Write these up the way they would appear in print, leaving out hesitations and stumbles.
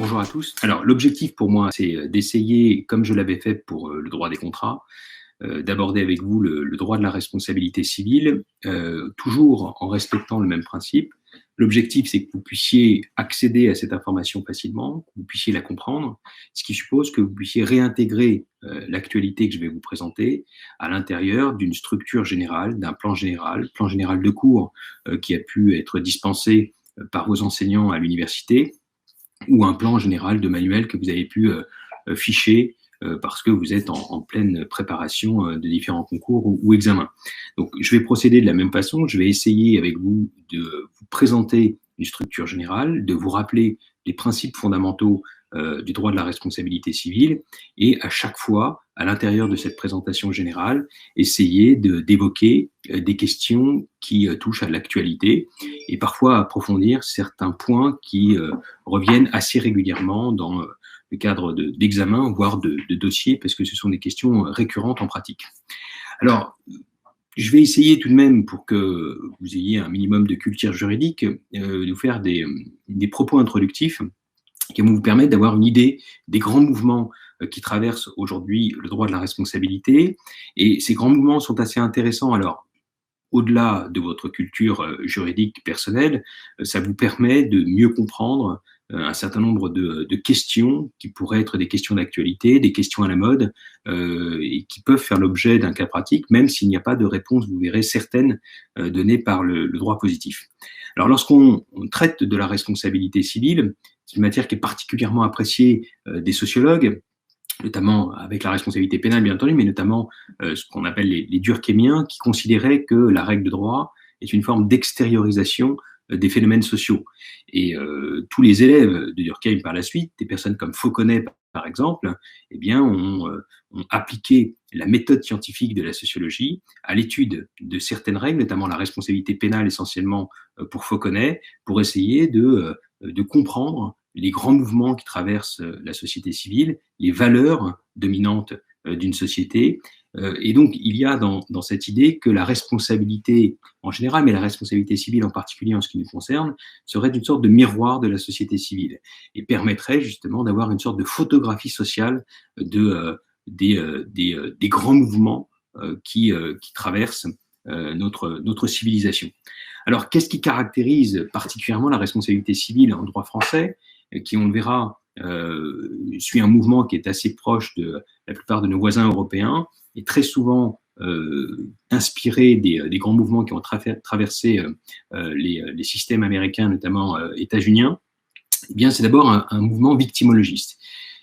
bonjour à tous. Alors, l'objectif pour moi, c'est d'essayer, comme je l'avais fait pour le droit des contrats, d'aborder avec vous le droit de la responsabilité civile, toujours en respectant le même principe. L'objectif, c'est que vous puissiez accéder à cette information facilement, que vous puissiez la comprendre, ce qui suppose que vous puissiez réintégrer l'actualité que je vais vous présenter à l'intérieur d'une structure générale, d'un plan général de cours qui a pu être dispensé par vos enseignants à l'université, ou un plan général de manuel que vous avez pu ficher parce que vous êtes en pleine préparation de différents concours ou examens. Donc, je vais procéder de la même façon. Je vais essayer avec vous de vous présenter une structure générale, de vous rappeler les principes fondamentaux du droit de la responsabilité civile et à chaque fois, à l'intérieur de cette présentation générale, essayer d'évoquer des questions qui touchent à l'actualité et parfois approfondir certains points qui reviennent assez régulièrement dans le cadre d'examens, voire de dossiers, parce que ce sont des questions récurrentes en pratique. Alors, je vais essayer tout de même, pour que vous ayez un minimum de culture juridique, de vous faire des propos introductifs qui vont vous permettre d'avoir une idée des grands mouvements qui traversent aujourd'hui le droit de la responsabilité. Et ces grands mouvements sont assez intéressants. Alors, au-delà de votre culture juridique personnelle, ça vous permet de mieux comprendre un certain nombre de questions qui pourraient être des questions d'actualité, des questions à la mode, et qui peuvent faire l'objet d'un cas pratique, même s'il n'y a pas de réponse, vous verrez, certaine donnée par le droit positif. Alors, lorsqu'on traite de la responsabilité civile, c'est une matière qui est particulièrement appréciée des sociologues, notamment avec la responsabilité pénale, bien entendu, mais notamment ce qu'on appelle les durkheimiens, qui considéraient que la règle de droit est une forme d'extériorisation des phénomènes sociaux. Et tous les élèves de Durkheim par la suite, des personnes comme Fauconnet par exemple, eh bien, ont appliqué la méthode scientifique de la sociologie à l'étude de certaines règles, notamment la responsabilité pénale essentiellement pour Fauconnet, pour essayer de comprendre les grands mouvements qui traversent la société civile, les valeurs dominantes d'une société. Et donc, il y a dans cette idée que la responsabilité en général, mais la responsabilité civile en particulier en ce qui nous concerne, serait une sorte de miroir de la société civile et permettrait justement d'avoir une sorte de photographie sociale des grands mouvements qui traversent notre civilisation. Alors, qu'est-ce qui caractérise particulièrement la responsabilité civile en droit français, qui, on le verra, suit un mouvement qui est assez proche de la plupart de nos voisins européens et très souvent inspiré des grands mouvements qui ont traversé les systèmes américains, notamment états-uniens. Eh bien, c'est d'abord un mouvement victimologiste.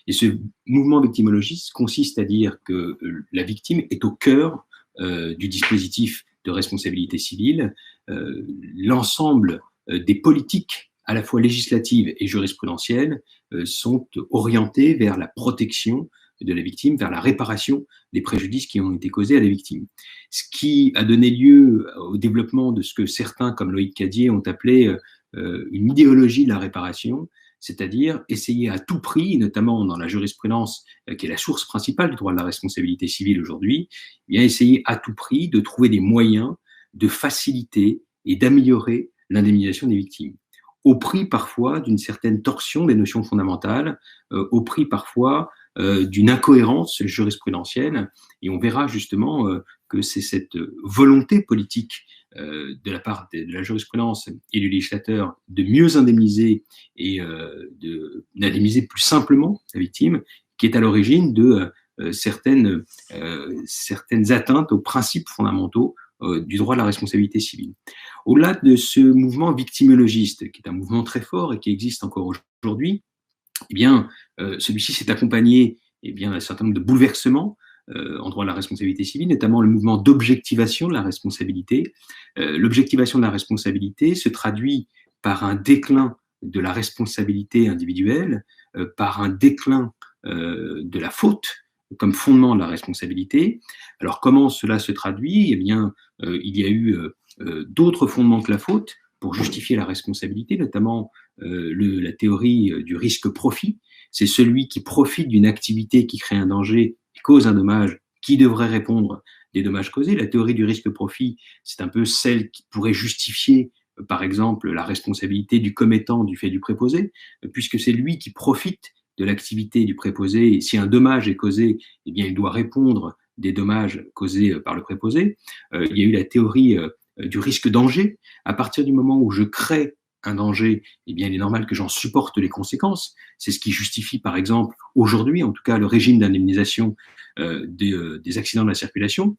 Et ce mouvement victimologiste consiste à dire que la victime est au cœur du dispositif de responsabilité civile. L'ensemble des politiques, à la fois législatives et jurisprudentielles, sont orientées vers la protection de la victime, vers la réparation des préjudices qui ont été causés à la victime. Ce qui a donné lieu au développement de ce que certains, comme Loïc Cadier, ont appelé une idéologie de la réparation, c'est-à-dire essayer à tout prix, notamment dans la jurisprudence qui est la source principale du droit de la responsabilité civile aujourd'hui, eh bien essayer à tout prix de trouver des moyens de faciliter et d'améliorer l'indemnisation des victimes, au prix parfois d'une certaine torsion des notions fondamentales, au prix parfois d'une incohérence jurisprudentielle, et on verra justement que c'est cette volonté politique de la part de la jurisprudence et du législateur de mieux indemniser et d'indemniser plus simplement la victime, qui est à l'origine de certaines atteintes aux principes fondamentaux du droit de la responsabilité civile. Au-delà de ce mouvement victimologiste, qui est un mouvement très fort et qui existe encore aujourd'hui, eh bien, celui-ci s'est accompagné d'un certain nombre de bouleversements en droit de la responsabilité civile, notamment le mouvement d'objectivation de la responsabilité. L'objectivation de la responsabilité se traduit par un déclin de la responsabilité individuelle, par un déclin de la faute comme fondement de la responsabilité. Alors, comment cela se traduit ? Eh bien, il y a eu d'autres fondements que la faute pour justifier la responsabilité, notamment la théorie du risque-profit. C'est celui qui profite d'une activité qui crée un danger et cause un dommage, qui devrait répondre des dommages causés. La théorie du risque-profit, c'est un peu celle qui pourrait justifier par exemple, la responsabilité du commettant du fait du préposé, puisque c'est lui qui profite de l'activité du préposé, et si un dommage est causé, eh bien, il doit répondre des dommages causés par le préposé. Il y a eu la théorie du risque-danger. À partir du moment où je crée un danger, eh bien, il est normal que j'en supporte les conséquences. C'est ce qui justifie, par exemple, aujourd'hui, en tout cas, le régime d'indemnisation des accidents de la circulation.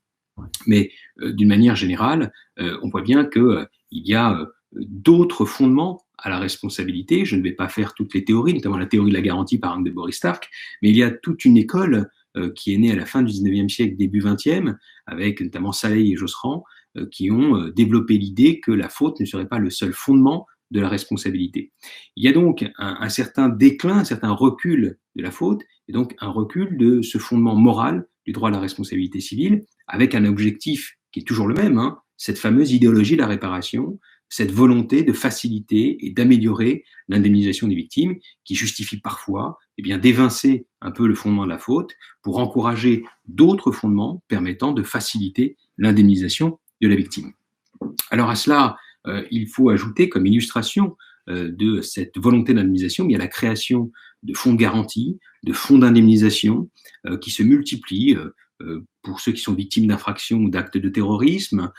Mais d'une manière générale, on voit bien qu'il y a d'autres fondements à la responsabilité. Je ne vais pas faire toutes les théories, notamment la théorie de la garantie par exemple de Boris Stark, mais il y a toute une école qui est née à la fin du 19e siècle, début 20e, avec notamment Salehi et Josserand, qui ont développé l'idée que la faute ne serait pas le seul fondement de la responsabilité. Il y a donc un certain déclin, un certain recul de la faute, et donc un recul de ce fondement moral du droit à la responsabilité civile, avec un objectif qui est toujours le même, hein, cette fameuse idéologie de la réparation, cette volonté de faciliter et d'améliorer l'indemnisation des victimes, qui justifie parfois eh bien, d'évincer un peu le fondement de la faute pour encourager d'autres fondements permettant de faciliter l'indemnisation de la victime. Alors à cela, il faut ajouter comme illustration de cette volonté d'indemnisation, il y a la création de fonds de garantie, de fonds d'indemnisation qui se multiplient pour ceux qui sont victimes d'infractions ou d'actes de terrorisme,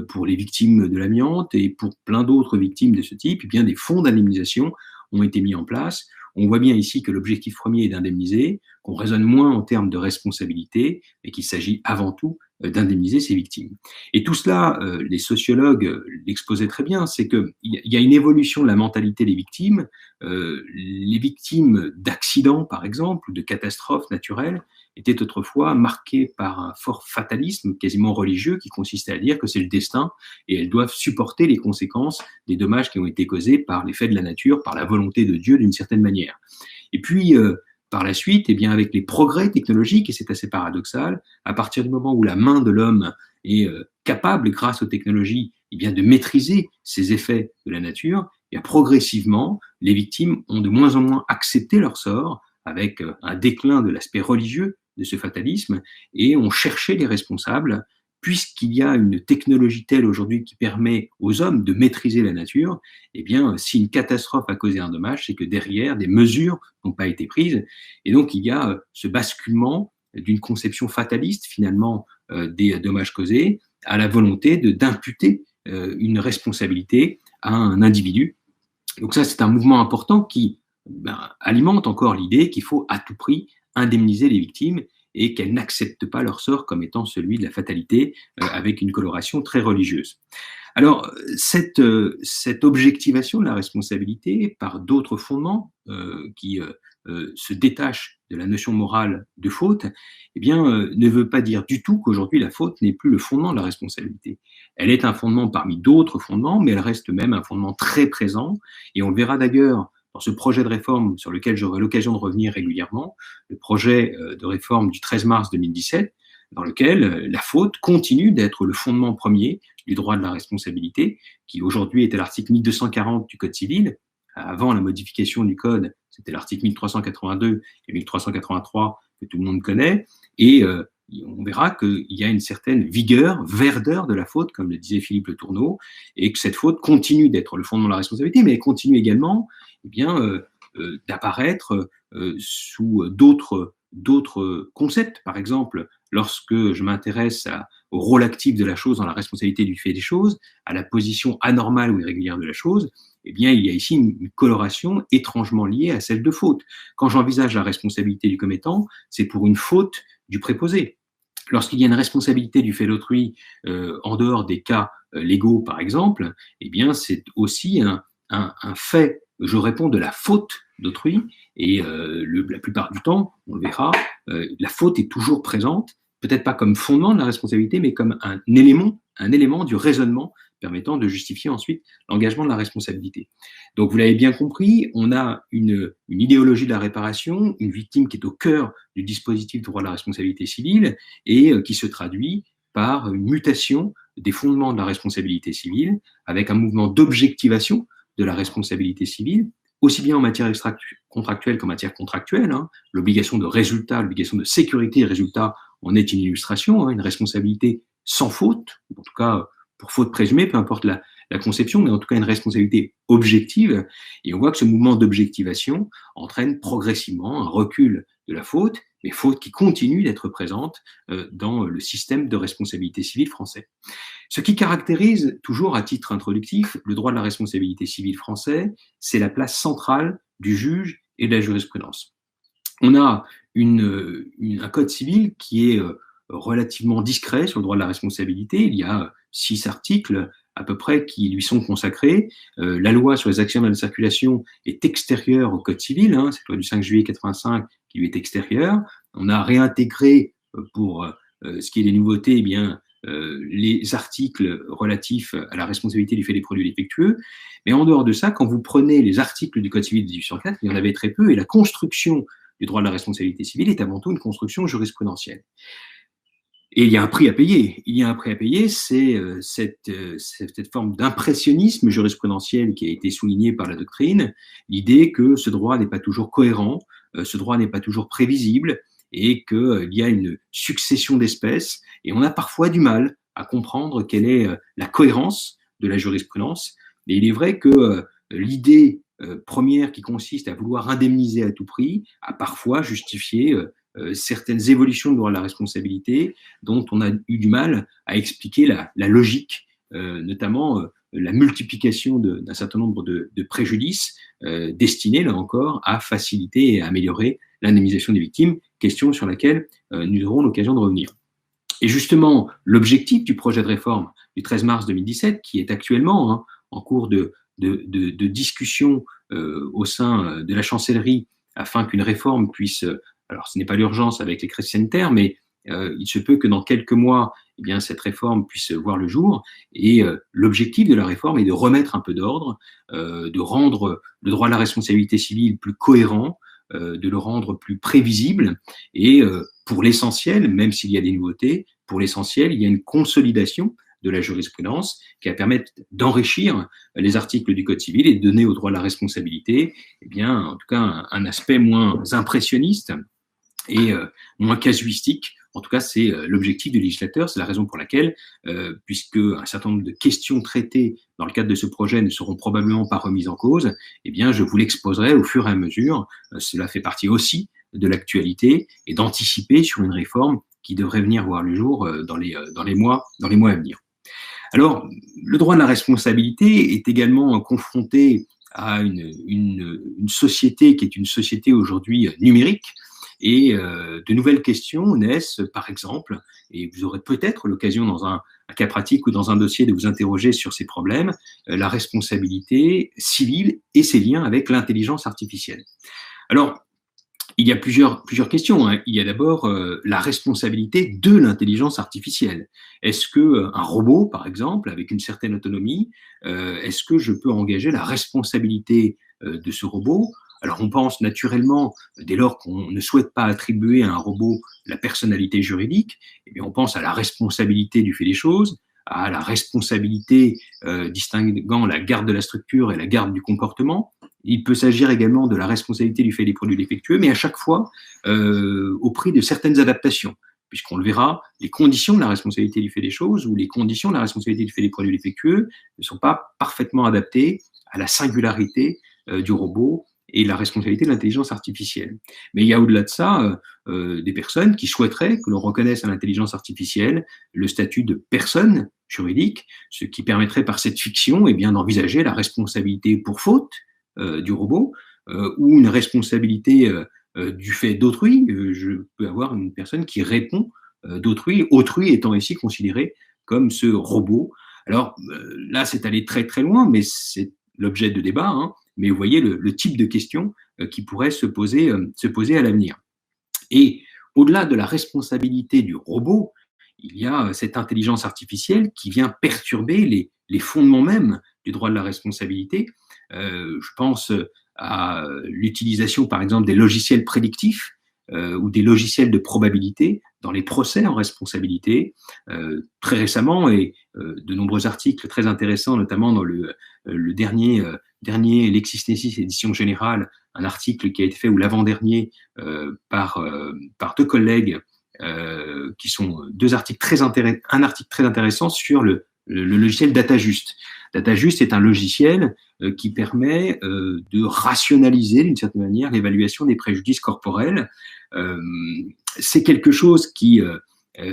pour les victimes de l'amiante et pour plein d'autres victimes de ce type. Eh bien, des fonds d'indemnisation ont été mis en place. On voit bien ici que l'objectif premier est d'indemniser, qu'on raisonne moins en termes de responsabilité, mais qu'il s'agit avant tout d'indemniser ces victimes. Et tout cela, les sociologues l'exposaient très bien, c'est qu'il y a une évolution de la mentalité des victimes. Les victimes d'accidents, par exemple, ou de catastrophes naturelles, étaient autrefois marquées par un fort fatalisme quasiment religieux qui consistait à dire que c'est le destin et elles doivent supporter les conséquences des dommages qui ont été causés par l'effet de la nature, par la volonté de Dieu d'une certaine manière. Et puis, par la suite, eh bien, avec les progrès technologiques, et c'est assez paradoxal, à partir du moment où la main de l'homme est capable, grâce aux technologies, eh bien, de maîtriser ces effets de la nature, et bien, progressivement, les victimes ont de moins en moins accepté leur sort, avec un déclin de l'aspect religieux de ce fatalisme, et ont cherché les responsables, puisqu'il y a une technologie telle aujourd'hui qui permet aux hommes de maîtriser la nature, eh bien, si une catastrophe a causé un dommage, c'est que derrière, des mesures n'ont pas été prises. Et donc, il y a ce basculement d'une conception fataliste, finalement, des dommages causés, à la volonté d'imputer une responsabilité à un individu. Donc ça, c'est un mouvement important qui alimente encore l'idée qu'il faut à tout prix indemniser les victimes et qu'elles n'acceptent pas leur sort comme étant celui de la fatalité, avec une coloration très religieuse. Alors, cette objectivation de la responsabilité par d'autres fondements qui se détachent de la notion morale de faute, eh bien, ne veut pas dire du tout qu'aujourd'hui la faute n'est plus le fondement de la responsabilité. Elle est un fondement parmi d'autres fondements, mais elle reste même un fondement très présent, et on le verra d'ailleurs dans ce projet de réforme sur lequel j'aurai l'occasion de revenir régulièrement, le projet de réforme du 13 mars 2017, dans lequel la faute continue d'être le fondement premier du droit de la responsabilité, qui aujourd'hui est à l'article 1240 du Code civil. Avant la modification du Code, c'était l'article 1382 et 1383 que tout le monde connaît, et on verra qu'il y a une certaine vigueur, verdeur de la faute, comme le disait Philippe Le Tourneau, et que cette faute continue d'être le fondement de la responsabilité, mais elle continue également d'apparaître sous d'autres concepts. Par exemple, lorsque je m'intéresse au rôle actif de la chose dans la responsabilité du fait des choses, à la position anormale ou irrégulière de la chose, eh bien, il y a ici une coloration étrangement liée à celle de faute. Quand j'envisage la responsabilité du commettant, c'est pour une faute du préposé. Lorsqu'il y a une responsabilité du fait d'autrui en dehors des cas légaux, par exemple, eh bien, c'est aussi un fait, je réponds, de la faute d'autrui, et la plupart du temps, on le verra, la faute est toujours présente, peut-être pas comme fondement de la responsabilité, mais comme un élément du raisonnement permettant de justifier ensuite l'engagement de la responsabilité. Donc, vous l'avez bien compris, on a une idéologie de la réparation, une victime qui est au cœur du dispositif du droit de la responsabilité civile et qui se traduit par une mutation des fondements de la responsabilité civile avec un mouvement d'objectivation de la responsabilité civile, aussi bien en matière contractuelle qu'en matière contractuelle. L'obligation de résultat, l'obligation de sécurité et résultat en est une illustration, une responsabilité sans faute, en tout cas pour faute présumée, peu importe la conception, mais en tout cas une responsabilité objective. Et on voit que ce mouvement d'objectivation entraîne progressivement un recul de la faute, mais faute qui continue d'être présente dans le système de responsabilité civile français. Ce qui caractérise, toujours à titre introductif, le droit de la responsabilité civile français, c'est la place centrale du juge et de la jurisprudence. On a un code civil qui est relativement discret sur le droit de la responsabilité. Il y a 6 articles à peu près qui lui sont consacrés. La loi sur les accidents de la circulation est extérieure au code civil, hein, c'est la loi du 5 juillet 85 qui lui est extérieure. On a réintégré pour ce qui est des nouveautés, eh bien, les articles relatifs à la responsabilité du fait des produits défectueux. Mais en dehors de ça, quand vous prenez les articles du Code civil de 1804, il y en avait très peu, et la construction du droit de la responsabilité civile est avant tout une construction jurisprudentielle. Et il y a un prix à payer. Il y a un prix à payer, c'est cette forme d'impressionnisme jurisprudentiel qui a été soulignée par la doctrine, l'idée que ce droit n'est pas toujours cohérent, ce droit n'est pas toujours prévisible, et qu'il y a une succession d'espèces, et on a parfois du mal à comprendre quelle est la cohérence de la jurisprudence. Et il est vrai que l'idée première qui consiste à vouloir indemniser à tout prix a parfois justifié certaines évolutions du droit de la responsabilité dont on a eu du mal à expliquer la logique, notamment la multiplication d'un certain nombre de préjudices destinés, là encore, à faciliter et à améliorer l'indemnisation des victimes, question sur laquelle nous aurons l'occasion de revenir. Et justement, l'objectif du projet de réforme du 13 mars 2017, qui est actuellement en cours de discussion au sein de la chancellerie, afin qu'une réforme puisse, alors ce n'est pas l'urgence avec les crises sanitaires, mais il se peut que dans quelques mois, eh bien, cette réforme puisse voir le jour. Et l'objectif de la réforme est de remettre un peu d'ordre, de rendre le droit de la responsabilité civile plus cohérent, de le rendre plus prévisible. Et pour l'essentiel, même s'il y a des nouveautés, pour l'essentiel, il y a une consolidation de la jurisprudence qui va permettre d'enrichir les articles du Code civil et de donner au droit de la responsabilité, eh bien, en tout cas, un aspect moins impressionniste et moins casuistique. En tout cas, c'est l'objectif du législateur. C'est la raison pour laquelle, puisque un certain nombre de questions traitées dans le cadre de ce projet ne seront probablement pas remises en cause, eh bien, je vous l'exposerai au fur et à mesure. Cela fait partie aussi de l'actualité et d'anticiper sur une réforme qui devrait venir voir le jour dans les mois à venir. Alors, le droit de la responsabilité est également confronté à une société qui est une société aujourd'hui numérique, et de nouvelles questions naissent, par exemple, et vous aurez peut-être l'occasion dans un cas pratique ou dans un dossier de vous interroger sur ces problèmes, la responsabilité civile et ses liens avec l'intelligence artificielle. Alors, il y a plusieurs questions. Il y a d'abord la responsabilité de l'intelligence artificielle. Est-ce que un robot, par exemple, avec une certaine autonomie, est-ce que je peux engager la responsabilité de ce robot? Alors on pense naturellement, dès lors qu'on ne souhaite pas attribuer à un robot la personnalité juridique, eh bien on pense à la responsabilité du fait des choses, à la responsabilité distinguant la garde de la structure et la garde du comportement. Il peut s'agir également de la responsabilité du fait des produits défectueux, mais à chaque fois au prix de certaines adaptations, puisqu'on le verra, les conditions de la responsabilité du fait des choses ou les conditions de la responsabilité du fait des produits défectueux ne sont pas parfaitement adaptées à la singularité du robot et la responsabilité de l'intelligence artificielle. Mais il y a au-delà de ça des personnes qui souhaiteraient que l'on reconnaisse à l'intelligence artificielle le statut de personne juridique, ce qui permettrait par cette fiction eh bien, d'envisager la responsabilité pour faute du robot ou une responsabilité du fait d'autrui. Je peux avoir une personne qui répond d'autrui, autrui étant ici considéré comme ce robot. Alors là, c'est allé très très loin, mais c'est l'objet de débat, hein. Mais vous voyez le type de questions qui pourraient se poser à l'avenir. Et au-delà de la responsabilité du robot, il y a cette intelligence artificielle qui vient perturber les fondements mêmes du droit de la responsabilité. Je pense à l'utilisation, par exemple, des logiciels prédictifs ou des logiciels de probabilité dans les procès en responsabilité. Très récemment, et de nombreux articles très intéressants, notamment dans le dernier LexisNexis édition générale, un article qui a été fait, ou l'avant-dernier, par deux collègues, qui sont deux articles un article très intéressant sur le logiciel DataJust. DataJust est un logiciel qui permet de rationaliser d'une certaine manière l'évaluation des préjudices corporels. C'est quelque chose qui,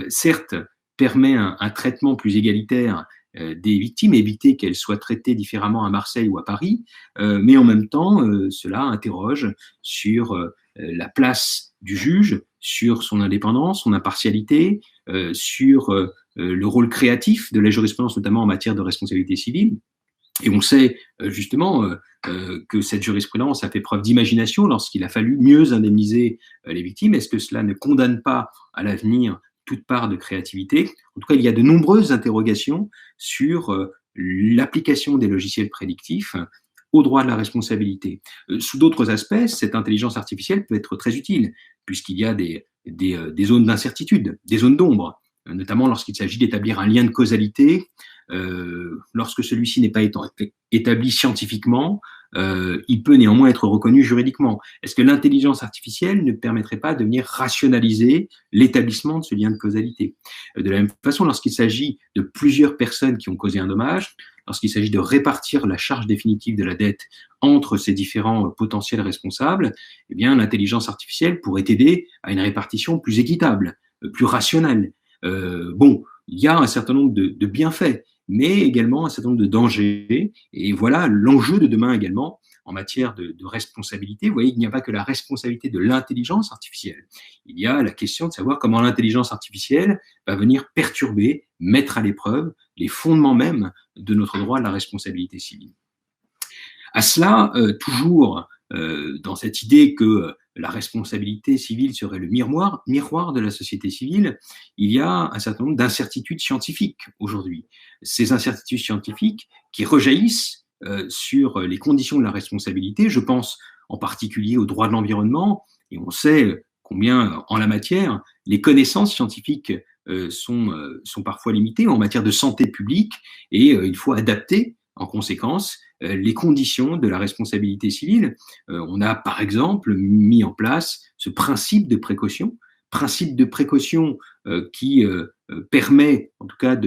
certes, permet un traitement plus égalitaire des victimes, éviter qu'elles soient traitées différemment à Marseille ou à Paris, mais en même temps, cela interroge sur la place du juge, sur son indépendance, son impartialité, sur le rôle créatif de la jurisprudence, notamment en matière de responsabilité civile. Et on sait justement que cette jurisprudence a fait preuve d'imagination lorsqu'il a fallu mieux indemniser les victimes. Est-ce que cela ne condamne pas à l'avenir toute part de créativité? En tout cas, il y a de nombreuses interrogations sur l'application des logiciels prédictifs au droit de la responsabilité. Sous d'autres aspects, cette intelligence artificielle peut être très utile, puisqu'il y a des zones d'incertitude, des zones d'ombre, notamment lorsqu'il s'agit d'établir un lien de causalité. Lorsque celui-ci n'est pas établi scientifiquement, il peut néanmoins être reconnu juridiquement. Est-ce que l'intelligence artificielle ne permettrait pas de venir rationaliser l'établissement de ce lien de causalité? De la même façon, lorsqu'il s'agit de plusieurs personnes qui ont causé un dommage, lorsqu'il s'agit de répartir la charge définitive de la dette entre ces différents potentiels responsables, eh bien, l'intelligence artificielle pourrait aider à une répartition plus équitable, plus rationnelle. Bon, il y a un certain nombre de bienfaits, mais également un certain nombre de dangers. Et voilà l'enjeu de demain également en matière de responsabilité. Vous voyez, il n'y a pas que la responsabilité de l'intelligence artificielle. Il y a la question de savoir comment l'intelligence artificielle va venir perturber, mettre à l'épreuve les fondements même de notre droit à la responsabilité civile. À cela, toujours dans cette idée que la responsabilité civile serait le miroir de la société civile, il y a un certain nombre d'incertitudes scientifiques aujourd'hui. Ces incertitudes scientifiques qui rejaillissent sur les conditions de la responsabilité, je pense en particulier au droit de l'environnement, et on sait combien en la matière, les connaissances scientifiques sont parfois limitées en matière de santé publique, et il faut adapter en conséquence les conditions de la responsabilité civile. On a par exemple mis en place ce principe de précaution qui permet, en tout cas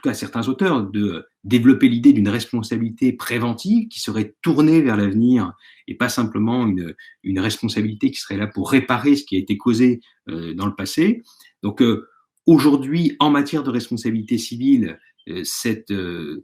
à certains auteurs, de développer l'idée d'une responsabilité préventive qui serait tournée vers l'avenir et pas simplement une responsabilité qui serait là pour réparer ce qui a été causé dans le passé. Donc aujourd'hui, en matière de responsabilité civile, cette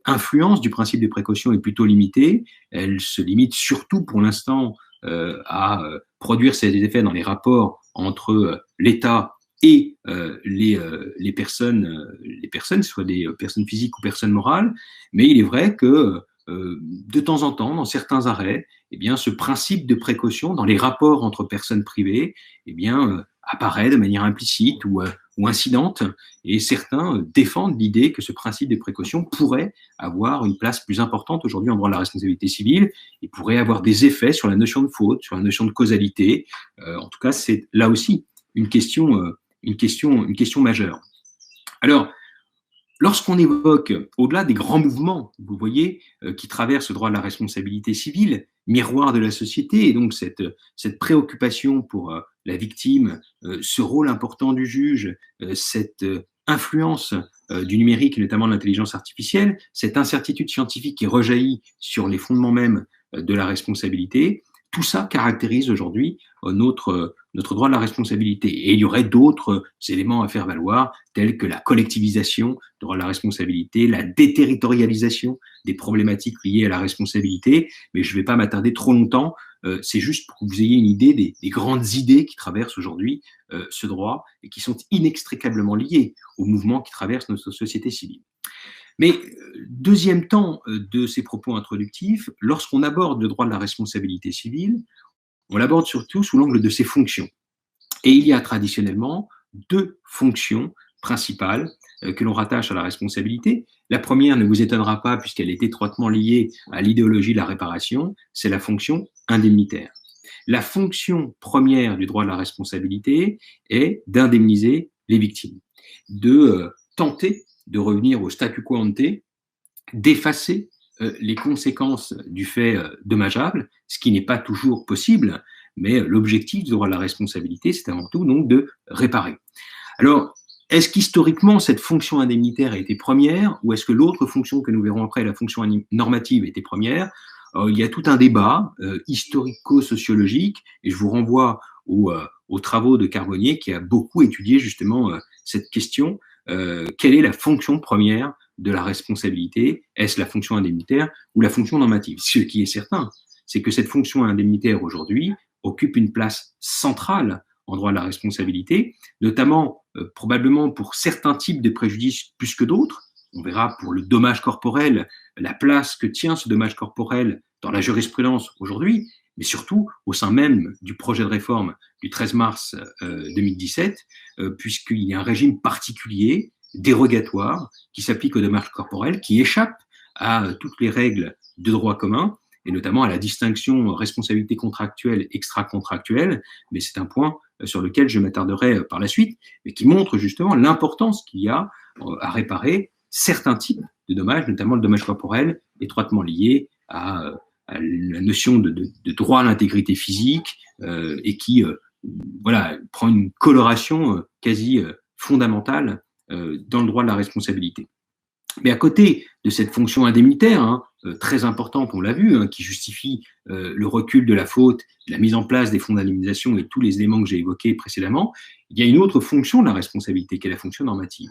influence du principe de précaution est plutôt limitée. Elle se limite surtout pour l'instant à produire ses effets dans les rapports entre l'État et les personnes, soit des personnes physiques ou personnes morales. Mais il est vrai que de temps en temps, dans certains arrêts, eh bien, ce principe de précaution dans les rapports entre personnes privées, eh bien, apparaît de manière implicite ou incidente, et certains défendent l'idée que ce principe de précaution pourrait avoir une place plus importante aujourd'hui en droit de la responsabilité civile et pourrait avoir des effets sur la notion de faute, sur la notion de causalité. En tout cas, c'est là aussi une question majeure. Alors, lorsqu'on évoque, au-delà des grands mouvements, vous voyez, qui traversent le droit de la responsabilité civile, miroir de la société, et donc cette préoccupation pour la victime, ce rôle important du juge, cette influence du numérique et notamment de l'intelligence artificielle, cette incertitude scientifique qui rejaillit sur les fondements même de la responsabilité, tout ça caractérise aujourd'hui notre droit de la responsabilité. Et il y aurait d'autres éléments à faire valoir, tels que la collectivisation du droit de la responsabilité, la déterritorialisation des problématiques liées à la responsabilité, mais je ne vais pas m'attarder trop longtemps, c'est juste pour que vous ayez une idée des grandes idées qui traversent aujourd'hui ce droit et qui sont inextricablement liées aux mouvements qui traversent notre société civile. Mais deuxième temps de ces propos introductifs, lorsqu'on aborde le droit de la responsabilité civile, on l'aborde surtout sous l'angle de ses fonctions. Et il y a traditionnellement deux fonctions principales que l'on rattache à la responsabilité. La première ne vous étonnera pas puisqu'elle est étroitement liée à l'idéologie de la réparation, c'est la fonction indemnitaire. La fonction première du droit de la responsabilité est d'indemniser les victimes, de tenter de revenir au statu quo ante, d'effacer les conséquences du fait dommageable, ce qui n'est pas toujours possible, mais l'objectif du droit de la responsabilité, c'est avant tout donc de réparer. Alors, Est-ce qu'historiquement, cette fonction indemnitaire a été première, ou est-ce que l'autre fonction que nous verrons après, la fonction normative, était première? Il y a tout un débat historico-sociologique, et je vous renvoie aux travaux de Carbonnier, qui a beaucoup étudié justement cette question. Quelle est la fonction première de la responsabilité? Est-ce la fonction indemnitaire ou la fonction normative? Ce qui est certain, c'est que cette fonction indemnitaire aujourd'hui occupe une place centrale en droit de la responsabilité, notamment probablement pour certains types de préjudices plus que d'autres. On verra pour le dommage corporel la place que tient ce dommage corporel dans la jurisprudence aujourd'hui, mais surtout au sein même du projet de réforme du 13 mars 2017, puisqu'il y a un régime particulier, dérogatoire, qui s'applique au dommage corporel, qui échappe à toutes les règles de droit commun, et notamment à la distinction responsabilité contractuelle, extra-contractuelle, mais c'est un point sur lequel je m'attarderai par la suite, mais qui montre justement l'importance qu'il y a à réparer certains types de dommages, notamment le dommage corporel, étroitement lié à la notion de droit à l'intégrité physique et qui voilà, prend une coloration quasi fondamentale dans le droit de la responsabilité. Mais à côté de cette fonction indemnitaire, très importante, on l'a vu, qui justifie le recul de la faute, la mise en place des fonds d'indemnisation et tous les éléments que j'ai évoqués précédemment, il y a une autre fonction de la responsabilité, qui est la fonction normative.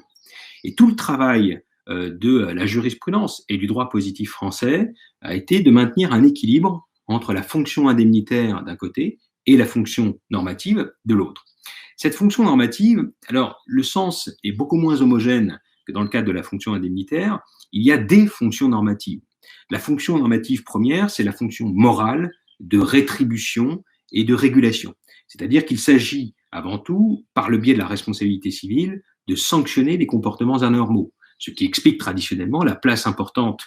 Et tout le travail de la jurisprudence et du droit positif français a été de maintenir un équilibre entre la fonction indemnitaire d'un côté et la fonction normative de l'autre. Cette fonction normative, alors le sens est beaucoup moins homogène que dans le cadre de la fonction indemnitaire. Il y a des fonctions normatives. La fonction normative première, c'est la fonction morale de rétribution et de régulation. C'est-à-dire qu'il s'agit avant tout, par le biais de la responsabilité civile, de sanctionner les comportements anormaux, ce qui explique traditionnellement la place importante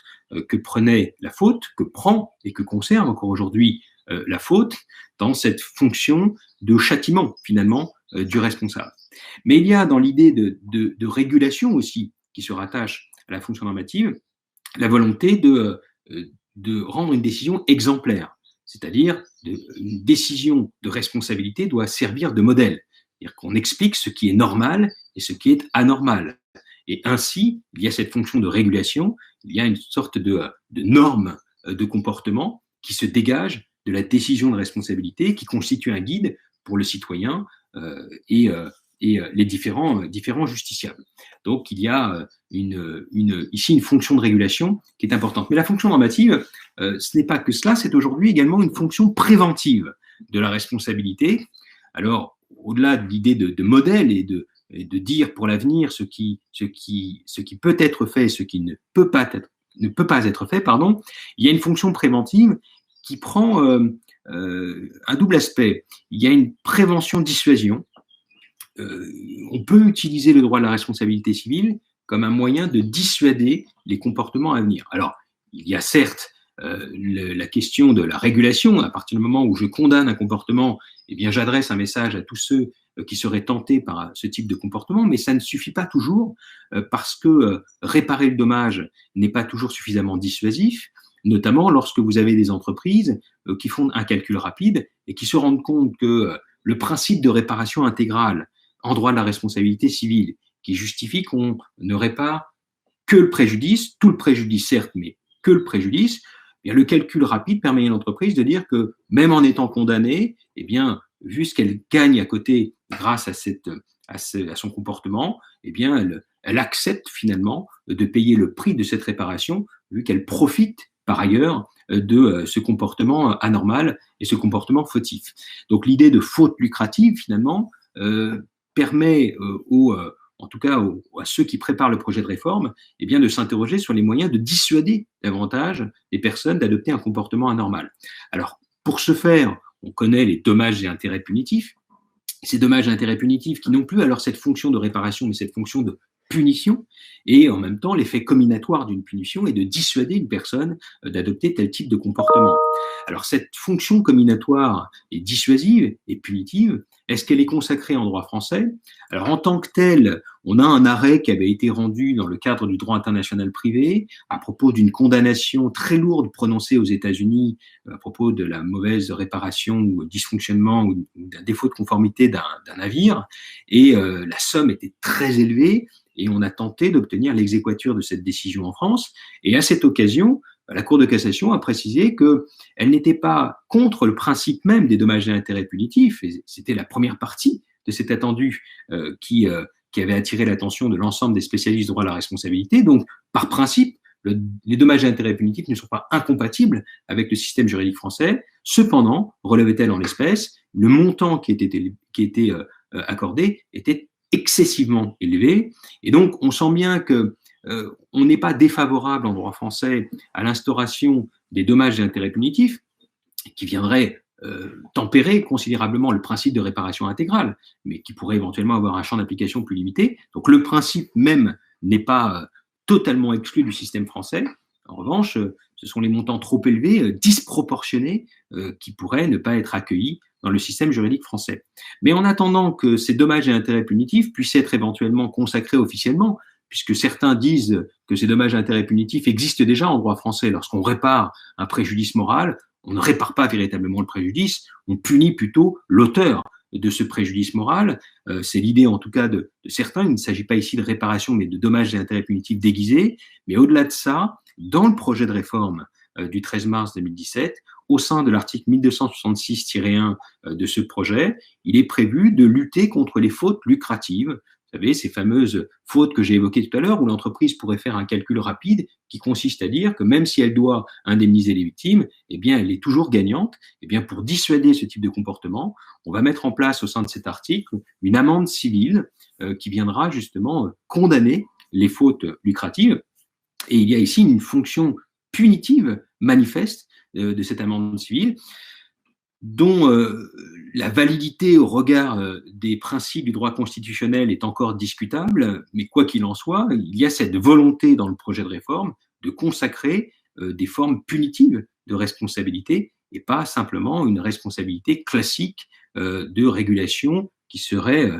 que prenait la faute, que prend et que conserve encore aujourd'hui la faute dans cette fonction de châtiment, finalement, du responsable. Mais il y a dans l'idée de régulation aussi, qui se rattache à la fonction normative, la volonté de rendre une décision exemplaire, c'est-à-dire une décision de responsabilité doit servir de modèle, c'est-à-dire qu'on explique ce qui est normal et ce qui est anormal. Et ainsi, il y a cette fonction de régulation, il y a une sorte de norme de comportement qui se dégage de la décision de responsabilité, qui constitue un guide pour le citoyen et les différents justiciables. Donc, il y a ici une fonction de régulation qui est importante. Mais la fonction normative, ce n'est pas que cela, c'est aujourd'hui également une fonction préventive de la responsabilité. Alors, au-delà de l'idée de modèle et de dire pour l'avenir ce qui peut être fait et ce qui ne peut pas être fait, pardon, il y a une fonction préventive qui prend un double aspect. Il y a une prévention-dissuasion. On peut utiliser le droit de la responsabilité civile comme un moyen de dissuader les comportements à venir. Alors, il y a certes la question de la régulation. À partir du moment où je condamne un comportement, eh bien, j'adresse un message à tous ceux qui seraient tentés par ce type de comportement, mais ça ne suffit pas toujours parce que réparer le dommage n'est pas toujours suffisamment dissuasif, notamment lorsque vous avez des entreprises qui font un calcul rapide et qui se rendent compte que le principe de réparation intégrale en droit de la responsabilité civile, qui justifie qu'on ne répare que le préjudice, tout le préjudice certes, mais que le préjudice, eh bien, le calcul rapide permet à une entreprise de dire que même en étant condamnée, eh bien, vu ce qu'elle gagne à côté grâce à son comportement, eh bien, elle accepte finalement de payer le prix de cette réparation, vu qu'elle profite par ailleurs de ce comportement anormal et ce comportement fautif. Donc l'idée de faute lucrative, finalement, permet en tout cas à ceux qui préparent le projet de réforme, eh bien, de s'interroger sur les moyens de dissuader davantage les personnes d'adopter un comportement anormal. Alors, pour ce faire, on connaît les dommages et intérêts punitifs. Ces dommages et intérêts punitifs qui n'ont plus alors cette fonction de réparation, mais cette fonction de punition, et en même temps l'effet comminatoire d'une punition est de dissuader une personne d'adopter tel type de comportement. Alors cette fonction comminatoire est dissuasive et punitive. Est-ce qu'elle est consacrée en droit français? Alors en tant que telle, on a un arrêt qui avait été rendu dans le cadre du droit international privé à propos d'une condamnation très lourde prononcée aux États-Unis à propos de la mauvaise réparation ou dysfonctionnement ou d'un défaut de conformité d'un navire, et la somme était très élevée, et on a tenté d'obtenir l'exéquatur de cette décision en France. Et à cette occasion, la Cour de cassation a précisé qu'elle n'était pas contre le principe même des dommages et intérêts punitifs, et c'était la première partie de cet attendu qui avait attiré l'attention de l'ensemble des spécialistes du droit de la responsabilité. Donc, par principe, les dommages et intérêts punitifs ne sont pas incompatibles avec le système juridique français. Cependant, relevait-elle en l'espèce, le montant qui était accordé était excessivement élevé. Et donc, on sent bien que on n'est pas défavorable en droit français à l'instauration des dommages et intérêts punitifs qui viendraient tempérer considérablement le principe de réparation intégrale, mais qui pourrait éventuellement avoir un champ d'application plus limité. Donc le principe même n'est pas totalement exclu du système français. En revanche, ce sont les montants trop élevés, disproportionnés, qui pourraient ne pas être accueillis dans le système juridique français. Mais en attendant que ces dommages et intérêts punitifs puissent être éventuellement consacrés officiellement, puisque certains disent que ces dommages et intérêts punitifs existent déjà en droit français lorsqu'on répare un préjudice moral, on ne répare pas véritablement le préjudice, on punit plutôt l'auteur de ce préjudice moral. C'est l'idée en tout cas de certains. Il ne s'agit pas ici de réparation, mais de dommages et intérêts punitifs déguisés. Mais au-delà de ça, dans le projet de réforme du 13 mars 2017, au sein de l'article 1266-1 de ce projet, il est prévu de lutter contre les fautes lucratives. Vous savez, ces fameuses fautes que j'ai évoquées tout à l'heure, où l'entreprise pourrait faire un calcul rapide qui consiste à dire que même si elle doit indemniser les victimes, eh bien, elle est toujours gagnante. Eh bien, pour dissuader ce type de comportement, on va mettre en place au sein de cet article une amende civile qui viendra justement condamner les fautes lucratives. Et il y a ici une fonction punitive manifeste de cette amende civile, dont la validité au regard des principes du droit constitutionnel est encore discutable, mais quoi qu'il en soit, il y a cette volonté dans le projet de réforme de consacrer des formes punitives de responsabilité et pas simplement une responsabilité classique de régulation qui serait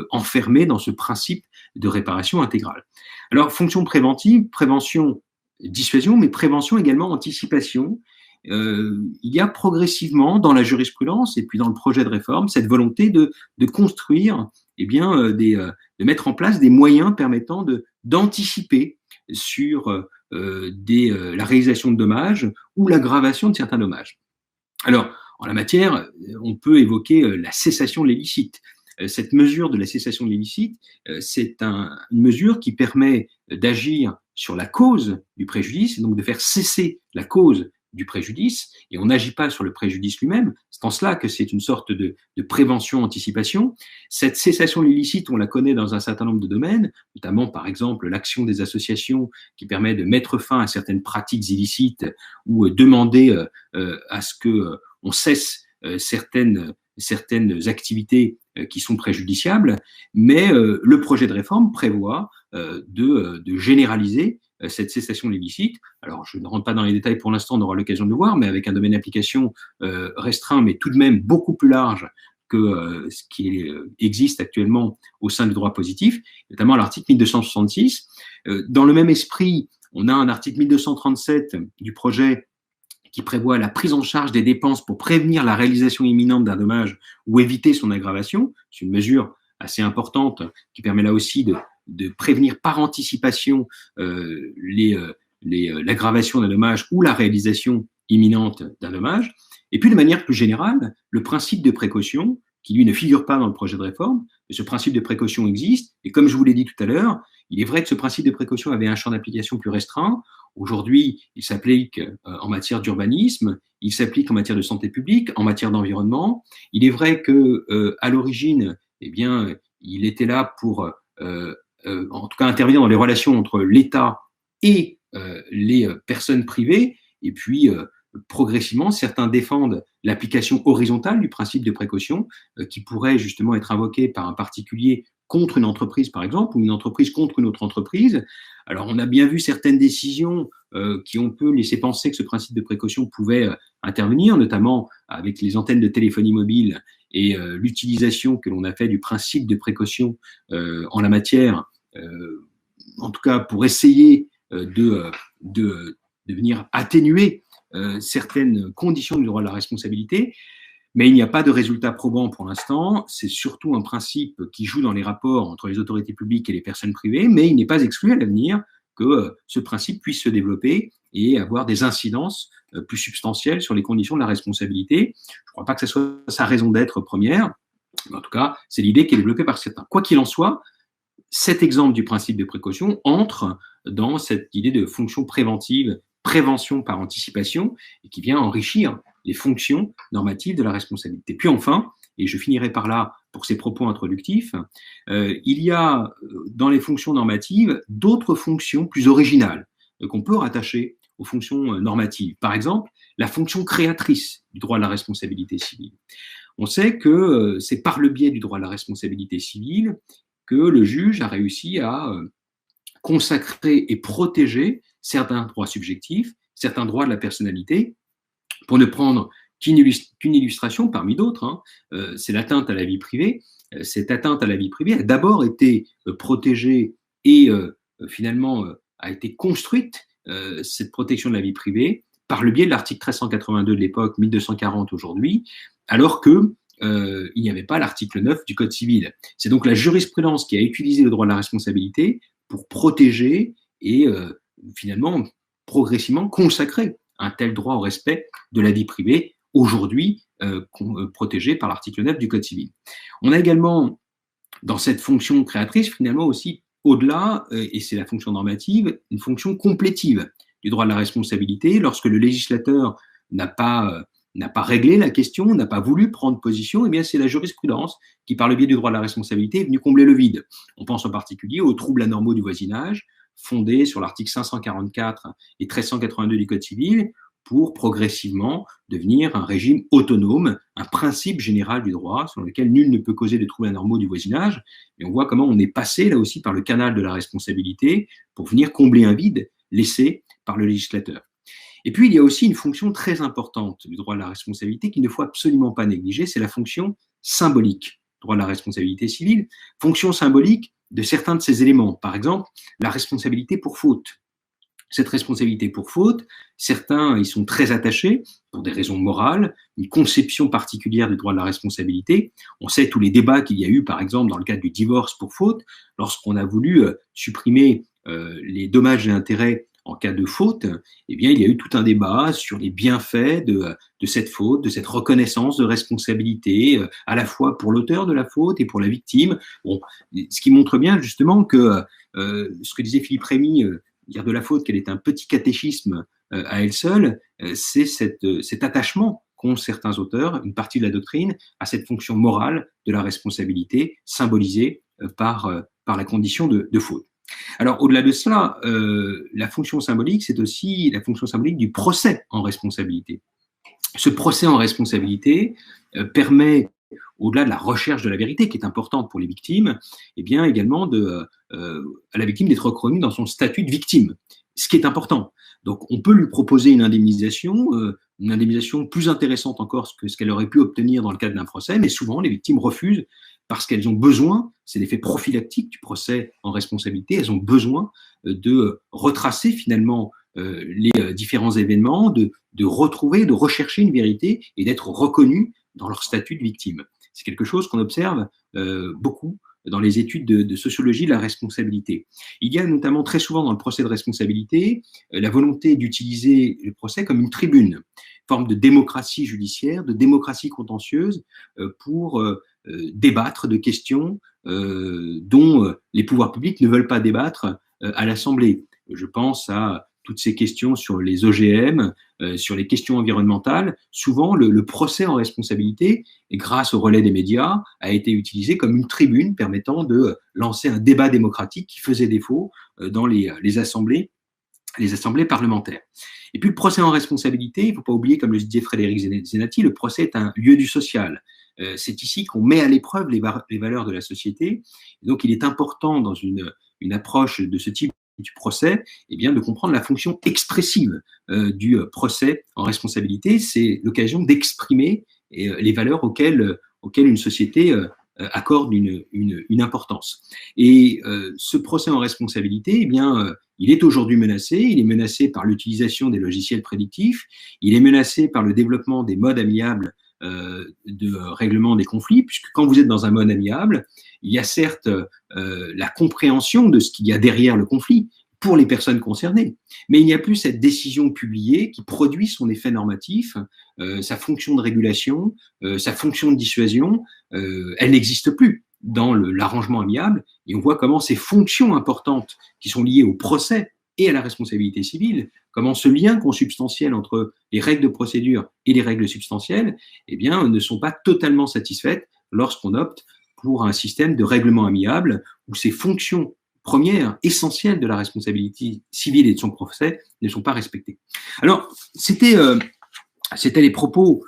enfermée dans ce principe de réparation intégrale. Alors, fonction préventive, prévention, dissuasion, mais prévention également, anticipation. Il y a progressivement dans la jurisprudence et puis dans le projet de réforme cette volonté de construire, de mettre en place des moyens permettant d'anticiper sur la réalisation de dommages ou l'aggravation de certains dommages. Alors, en la matière, on peut évoquer la cessation de l'illicite. Cette mesure de la cessation de l'illicite, c'est une mesure qui permet d'agir sur la cause du préjudice, et donc de faire cesser la cause du préjudice, et on n'agit pas sur le préjudice lui-même. C'est en cela que c'est une sorte de prévention-anticipation. Cette cessation de l'illicite, on la connaît dans un certain nombre de domaines, notamment par exemple l'action des associations qui permet de mettre fin à certaines pratiques illicites ou demander à ce que on cesse certaines activités qui sont préjudiciables, mais le projet de réforme prévoit de généraliser cette cessation de l'illicite. Alors, je ne rentre pas dans les détails pour l'instant, on aura l'occasion de le voir, mais avec un domaine d'application restreint, mais tout de même beaucoup plus large que ce qui existe actuellement au sein du droit positif, notamment l'article 1266. Dans le même esprit, on a un article 1237 du projet qui prévoit la prise en charge des dépenses pour prévenir la réalisation imminente d'un dommage ou éviter son aggravation. C'est une mesure assez importante qui permet là aussi de prévenir par anticipation l'aggravation d'un dommage ou la réalisation imminente d'un dommage. Et puis, de manière plus générale, le principe de précaution, qui lui ne figure pas dans le projet de réforme, mais ce principe de précaution existe. Et comme je vous l'ai dit tout à l'heure, il est vrai que ce principe de précaution avait un champ d'application plus restreint. Aujourd'hui, il s'applique en matière d'urbanisme, il s'applique en matière de santé publique, en matière d'environnement. Il est vrai que à l'origine, eh bien, il était là pour, en tout cas, intervenir dans les relations entre l'État et les personnes privées. Et puis, progressivement, certains défendent l'application horizontale du principe de précaution qui pourrait justement être invoqué par un particulier contre une entreprise, par exemple, ou une entreprise contre une autre entreprise. Alors, on a bien vu certaines décisions qui ont pu laisser penser que ce principe de précaution pouvait intervenir, notamment avec les antennes de téléphonie mobile et l'utilisation que l'on a fait du principe de précaution en la matière, en tout cas pour essayer de venir atténuer certaines conditions du droit de la responsabilité. Mais il n'y a pas de résultat probant pour l'instant. C'est surtout un principe qui joue dans les rapports entre les autorités publiques et les personnes privées, mais il n'est pas exclu à l'avenir que ce principe puisse se développer et avoir des incidences plus substantielles sur les conditions de la responsabilité. Je ne crois pas que ce soit sa raison d'être première, mais en tout cas, c'est l'idée qui est développée par certains. Quoi qu'il en soit, cet exemple du principe de précaution entre dans cette idée de fonction préventive, prévention par anticipation, et qui vient enrichir les fonctions normatives de la responsabilité. Puis enfin, et je finirai par là pour ces propos introductifs, il y a dans les fonctions normatives d'autres fonctions plus originales qu'on peut rattacher aux fonctions normatives. Par exemple, la fonction créatrice du droit de la responsabilité civile. On sait que c'est par le biais du droit de la responsabilité civile que le juge a réussi à consacrer et protéger certains droits subjectifs, certains droits de la personnalité. Pour ne prendre qu'une illustration parmi d'autres, c'est l'atteinte à la vie privée. Cette atteinte à la vie privée a d'abord été protégée et finalement a été construite, cette protection de la vie privée, par le biais de l'article 1382 de l'époque, 1240 aujourd'hui, alors que il n'y avait pas l'article 9 du Code civil. C'est donc la jurisprudence qui a utilisé le droit de la responsabilité pour protéger et finalement progressivement consacrer un tel droit au respect de la vie privée, aujourd'hui protégé par l'article 9 du Code civil. On a également, dans cette fonction créatrice, finalement aussi, au-delà, et c'est la fonction normative, une fonction complétive du droit de la responsabilité, lorsque le législateur n'a pas réglé la question, n'a pas voulu prendre position, eh bien c'est la jurisprudence qui, par le biais du droit de la responsabilité, est venue combler le vide. On pense en particulier aux troubles anormaux du voisinage, fondés sur l'article 544 et 1382 du Code civil, pour progressivement devenir un régime autonome, un principe général du droit, selon lequel nul ne peut causer de troubles anormaux du voisinage. Et on voit comment on est passé, là aussi, par le canal de la responsabilité pour venir combler un vide laissé par le législateur. Et puis, il y a aussi une fonction très importante du droit de la responsabilité qu'il ne faut absolument pas négliger, c'est la fonction symbolique du droit de la responsabilité civile, fonction symbolique de certains de ces éléments. Par exemple, la responsabilité pour faute. Cette responsabilité pour faute, certains y sont très attachés pour des raisons morales, une conception particulière du droit de la responsabilité. On sait tous les débats qu'il y a eu, par exemple, dans le cadre du divorce pour faute, lorsqu'on a voulu supprimer les dommages et intérêts en cas de faute, eh bien, il y a eu tout un débat sur les bienfaits de cette faute, de cette reconnaissance de responsabilité, à la fois pour l'auteur de la faute et pour la victime. Bon, ce qui montre bien justement que ce que disait Philippe Rémy, dire de la faute qu'elle est un petit catéchisme à elle seule, c'est cet attachement qu'ont certains auteurs, une partie de la doctrine, à cette fonction morale de la responsabilité symbolisée par la condition de faute. Alors, au-delà de cela, la fonction symbolique, c'est aussi la fonction symbolique du procès en responsabilité. Ce procès en responsabilité permet, au-delà de la recherche de la vérité, qui est importante pour les victimes, eh bien également à la victime d'être reconnue dans son statut de victime, ce qui est important. Donc, on peut lui proposer une indemnisation plus intéressante encore que ce qu'elle aurait pu obtenir dans le cadre d'un procès, mais souvent, les victimes refusent parce qu'elles ont besoin, c'est l'effet prophylactique du procès en responsabilité, elles ont besoin de retracer finalement les différents événements, de retrouver, de rechercher une vérité et d'être reconnues dans leur statut de victime. C'est quelque chose qu'on observe beaucoup dans les études de sociologie de la responsabilité. Il y a notamment très souvent dans le procès de responsabilité la volonté d'utiliser le procès comme une tribune, forme de démocratie judiciaire, de démocratie contentieuse pour débattre de questions dont les pouvoirs publics ne veulent pas débattre à l'Assemblée. Je pense à toutes ces questions sur les OGM, sur les questions environnementales. Souvent, le procès en responsabilité, et grâce au relais des médias, a été utilisé comme une tribune permettant de lancer un débat démocratique qui faisait défaut dans les assemblées parlementaires. Et puis le procès en responsabilité, il ne faut pas oublier, comme le disait Frédéric Zenati, le procès est un lieu du social. c'est ici qu'on met à l'épreuve les valeurs de la société. Donc, il est important dans une approche de ce type du procès, eh bien, de comprendre la fonction expressive du procès en responsabilité. C'est l'occasion d'exprimer les valeurs auxquelles une société accorde une importance. Et ce procès en responsabilité, eh bien, il est aujourd'hui menacé. Il est menacé par l'utilisation des logiciels prédictifs. Il est menacé par le développement des modes amiables de règlement des conflits, puisque quand vous êtes dans un mode amiable, il y a certes la compréhension de ce qu'il y a derrière le conflit pour les personnes concernées, mais il n'y a plus cette décision publiée qui produit son effet normatif, sa fonction de régulation, sa fonction de dissuasion, elle n'existe plus dans l'arrangement amiable, et on voit comment ces fonctions importantes qui sont liées au procès et à la responsabilité civile, comment ce lien consubstantiel entre les règles de procédure et les règles substantielles, eh bien, ne sont pas totalement satisfaites lorsqu'on opte pour un système de règlement amiable où ces fonctions premières, essentielles de la responsabilité civile et de son procès ne sont pas respectées. Alors, c'était les propos,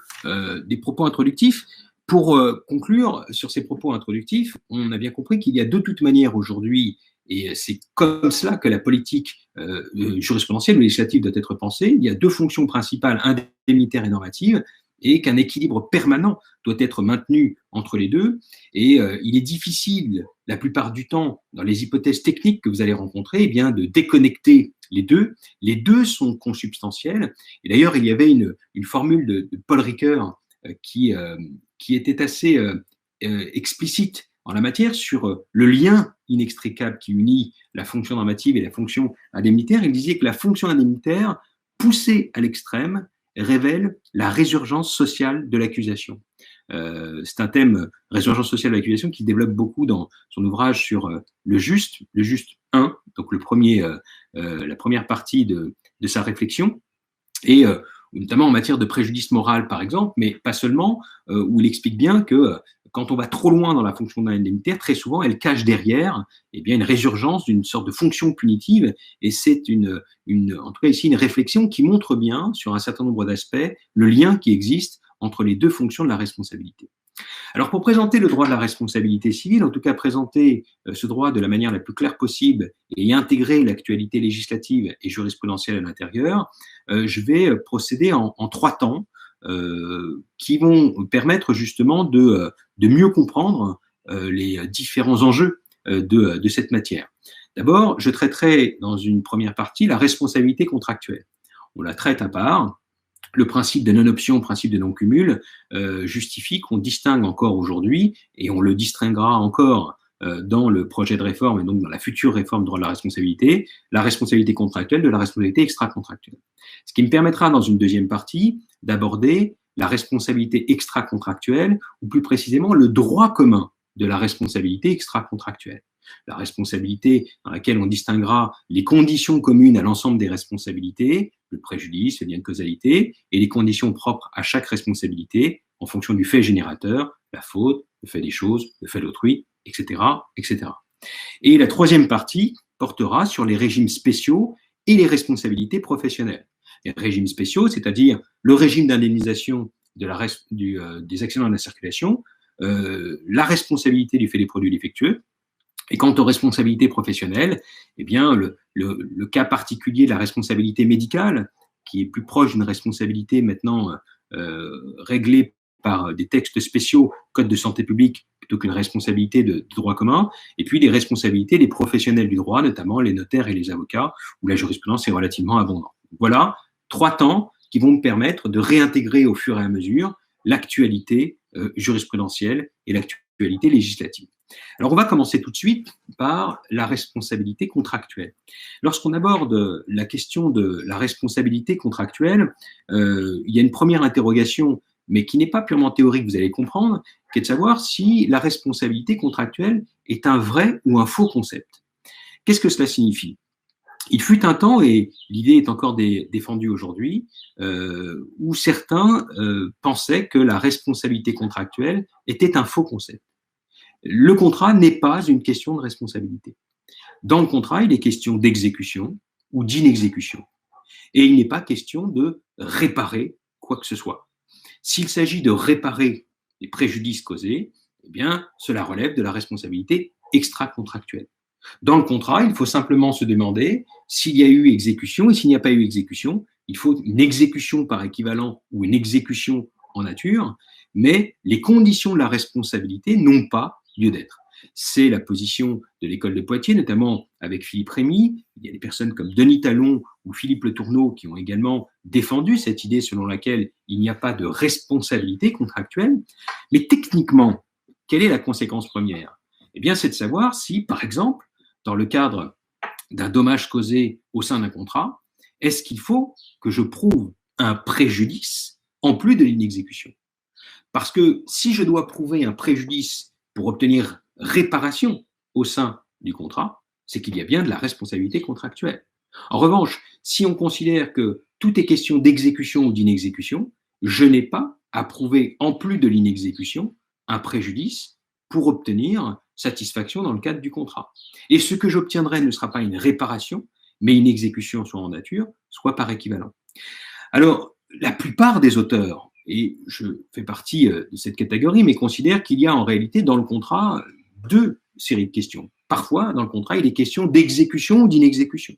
des propos introductifs. Pour conclure sur ces propos introductifs, on a bien compris qu'il y a de toute manière aujourd'hui, et c'est comme cela que la politique jurisprudentielle ou législative doit être pensée, il y a deux fonctions principales, indemnitaire et normative, et qu'un équilibre permanent doit être maintenu entre les deux. Et il est difficile, la plupart du temps, dans les hypothèses techniques que vous allez rencontrer, eh bien, de déconnecter les deux. Les deux sont consubstantiels. Et d'ailleurs, il y avait une formule de Paul Ricoeur qui était assez explicite en la matière sur le lien inextricable qui unit la fonction normative et la fonction indemnitaire. Il disait que la fonction indemnitaire, poussée à l'extrême, révèle la résurgence sociale de l'accusation. C'est un thème, résurgence sociale de l'accusation, qu'il développe beaucoup dans son ouvrage sur le juste 1, donc la première partie de sa réflexion, et notamment en matière de préjudice moral, par exemple, mais pas seulement, où il explique bien que quand on va trop loin dans la fonction indemnitaire, très souvent, elle cache derrière une résurgence d'une sorte de fonction punitive, et c'est en tout cas ici, une réflexion qui montre bien, sur un certain nombre d'aspects, le lien qui existe entre les deux fonctions de la responsabilité. Alors, pour présenter le droit de la responsabilité civile, en tout cas présenter ce droit de la manière la plus claire possible et y intégrer l'actualité législative et jurisprudentielle à l'intérieur, je vais procéder en 3 temps qui vont permettre justement de mieux comprendre les différents enjeux de cette matière. D'abord, je traiterai dans une première partie la responsabilité contractuelle. On la traite à part. Le principe de non-option, principe de non-cumul, justifie qu'on distingue encore aujourd'hui, et on le distinguera encore dans le projet de réforme et donc dans la future réforme du droit de la responsabilité contractuelle de la responsabilité extra-contractuelle. Ce qui me permettra dans une deuxième partie d'aborder la responsabilité extra-contractuelle, ou plus précisément le droit commun de la responsabilité extra-contractuelle. La responsabilité dans laquelle on distinguera les conditions communes à l'ensemble des responsabilités, le préjudice, le lien de causalité, et les conditions propres à chaque responsabilité en fonction du fait générateur, la faute, le fait des choses, le fait d'autrui, etc., etc. Et la troisième partie portera sur les régimes spéciaux et les responsabilités professionnelles. Les régimes spéciaux, c'est-à-dire le régime d'indemnisation des accidents de la circulation, la responsabilité du fait des produits défectueux. Et quant aux responsabilités professionnelles, eh bien, le cas particulier de la responsabilité médicale, qui est plus proche d'une responsabilité maintenant réglée par des textes spéciaux, code de santé publique, plutôt qu'une responsabilité de droit commun, et puis les responsabilités des professionnels du droit, notamment les notaires et les avocats, où la jurisprudence est relativement abondante. Voilà 3 temps qui vont me permettre de réintégrer au fur et à mesure l'actualité jurisprudentielle et l'actualité législative. Alors, on va commencer tout de suite par la responsabilité contractuelle. Lorsqu'on aborde la question de la responsabilité contractuelle, il y a une première interrogation, mais qui n'est pas purement théorique, vous allez comprendre, qui est de savoir si la responsabilité contractuelle est un vrai ou un faux concept. Qu'est-ce que cela signifie ? Il fut un temps, et l'idée est encore défendue aujourd'hui, où certains pensaient que la responsabilité contractuelle était un faux concept. Le contrat n'est pas une question de responsabilité. Dans le contrat, il est question d'exécution ou d'inexécution. Et il n'est pas question de réparer quoi que ce soit. S'il s'agit de réparer des préjudices causés, eh bien, cela relève de la responsabilité extra-contractuelle. Dans le contrat, il faut simplement se demander s'il y a eu exécution, et s'il n'y a pas eu exécution, il faut une exécution par équivalent ou une exécution en nature, mais les conditions de la responsabilité n'ont pas lieu d'être. C'est la position de l'école de Poitiers, notamment avec Philippe Rémy. Il y a des personnes comme Denis Talon ou Philippe Le Tourneau qui ont également défendu cette idée selon laquelle il n'y a pas de responsabilité contractuelle. Mais techniquement, quelle est la conséquence première? Eh bien, c'est de savoir si, par exemple, dans le cadre d'un dommage causé au sein d'un contrat, est-ce qu'il faut que je prouve un préjudice en plus de l'inexécution? Parce que si je dois prouver un préjudice pour obtenir réparation au sein du contrat, c'est qu'il y a bien de la responsabilité contractuelle. En revanche, si on considère que tout est question d'exécution ou d'inexécution, je n'ai pas à prouver en plus de l'inexécution un préjudice pour obtenir satisfaction dans le cadre du contrat. Et ce que j'obtiendrai ne sera pas une réparation, mais une exécution soit en nature, soit par équivalent. Alors, la plupart des auteurs, et je fais partie de cette catégorie, mais considèrent qu'il y a en réalité dans le contrat deux séries de questions. Parfois, dans le contrat, il est question d'exécution ou d'inexécution.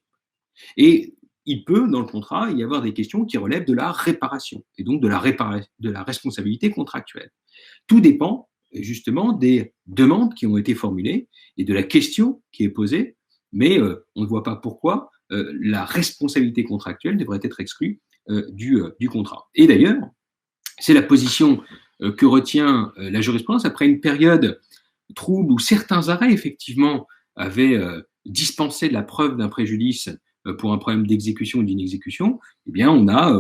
Et il peut, dans le contrat, y avoir des questions qui relèvent de la réparation, et donc de la responsabilité contractuelle. Tout dépend justement des demandes qui ont été formulées et de la question qui est posée, mais on ne voit pas pourquoi la responsabilité contractuelle devrait être exclue du contrat. Et d'ailleurs, c'est la position que retient la jurisprudence après une période trouble où certains arrêts, effectivement, avaient dispensé de la preuve d'un préjudice pour un problème d'exécution ou d'inexécution. Eh bien, on a,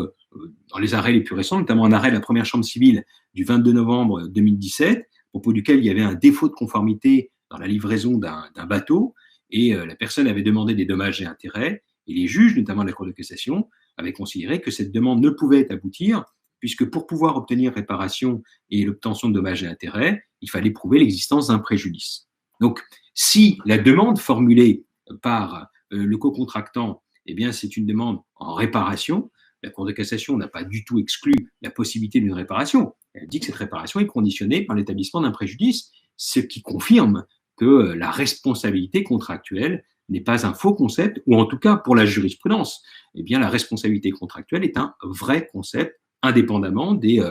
dans les arrêts les plus récents, notamment un arrêt de la première chambre civile du 22 novembre 2017, à propos duquel il y avait un défaut de conformité dans la livraison d'un bateau, et la personne avait demandé des dommages et intérêts, et les juges, notamment de la Cour de cassation, avaient considéré que cette demande ne pouvait aboutir, puisque pour pouvoir obtenir réparation et l'obtention de dommages et intérêts, il fallait prouver l'existence d'un préjudice. Donc, si la demande formulée par le co-contractant, eh bien, c'est une demande en réparation, la Cour de cassation n'a pas du tout exclu la possibilité d'une réparation. Elle dit que cette réparation est conditionnée par l'établissement d'un préjudice, ce qui confirme que la responsabilité contractuelle n'est pas un faux concept, ou en tout cas pour la jurisprudence, eh bien, la responsabilité contractuelle est un vrai concept, indépendamment des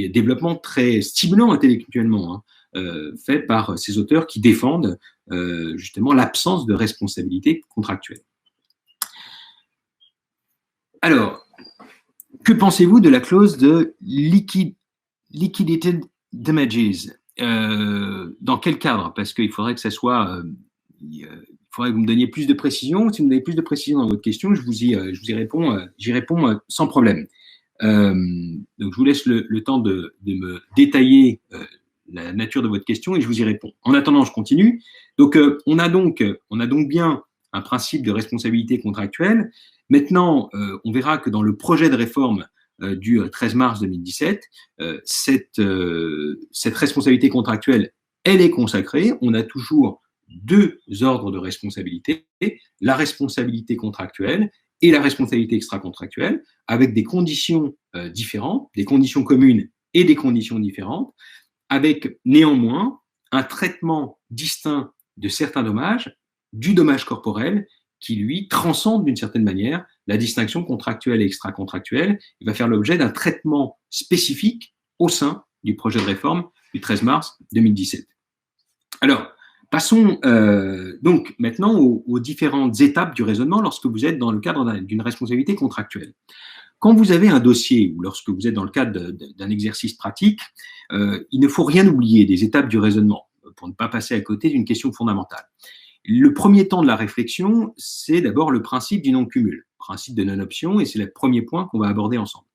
développements très stimulants intellectuellement faits par ces auteurs qui défendent justement l'absence de responsabilité contractuelle. Alors, que pensez-vous de la clause de liquidated damages? Dans quel cadre? Parce qu'il faudrait que ça soit... il faudrait que vous me donniez plus de précision. Si vous avez plus de précision dans votre question, je vous y réponds, j'y réponds sans problème. Donc, je vous laisse le temps de me détailler la nature de votre question et je vous y réponds. En attendant, je continue. Donc, on a donc bien un principe de responsabilité contractuelle. Maintenant, on verra que dans le projet de réforme du 13 mars 2017, cette responsabilité contractuelle, elle est consacrée. On a toujours deux ordres de responsabilité, la responsabilité contractuelle et la responsabilité extra-contractuelle, avec des conditions différentes, des conditions communes et des conditions différentes, avec néanmoins un traitement distinct de certains dommages, du dommage corporel, qui lui transcende d'une certaine manière la distinction contractuelle et extra-contractuelle. Il va faire l'objet d'un traitement spécifique au sein du projet de réforme du 13 mars 2017. Alors, passons donc maintenant aux différentes étapes du raisonnement lorsque vous êtes dans le cadre d'une responsabilité contractuelle. Quand vous avez un dossier ou lorsque vous êtes dans le cadre d'un exercice pratique, il ne faut rien oublier des étapes du raisonnement pour ne pas passer à côté d'une question fondamentale. Le premier temps de la réflexion, c'est d'abord le principe du non-cumul, principe de non-option, et c'est le premier point qu'on va aborder ensemble.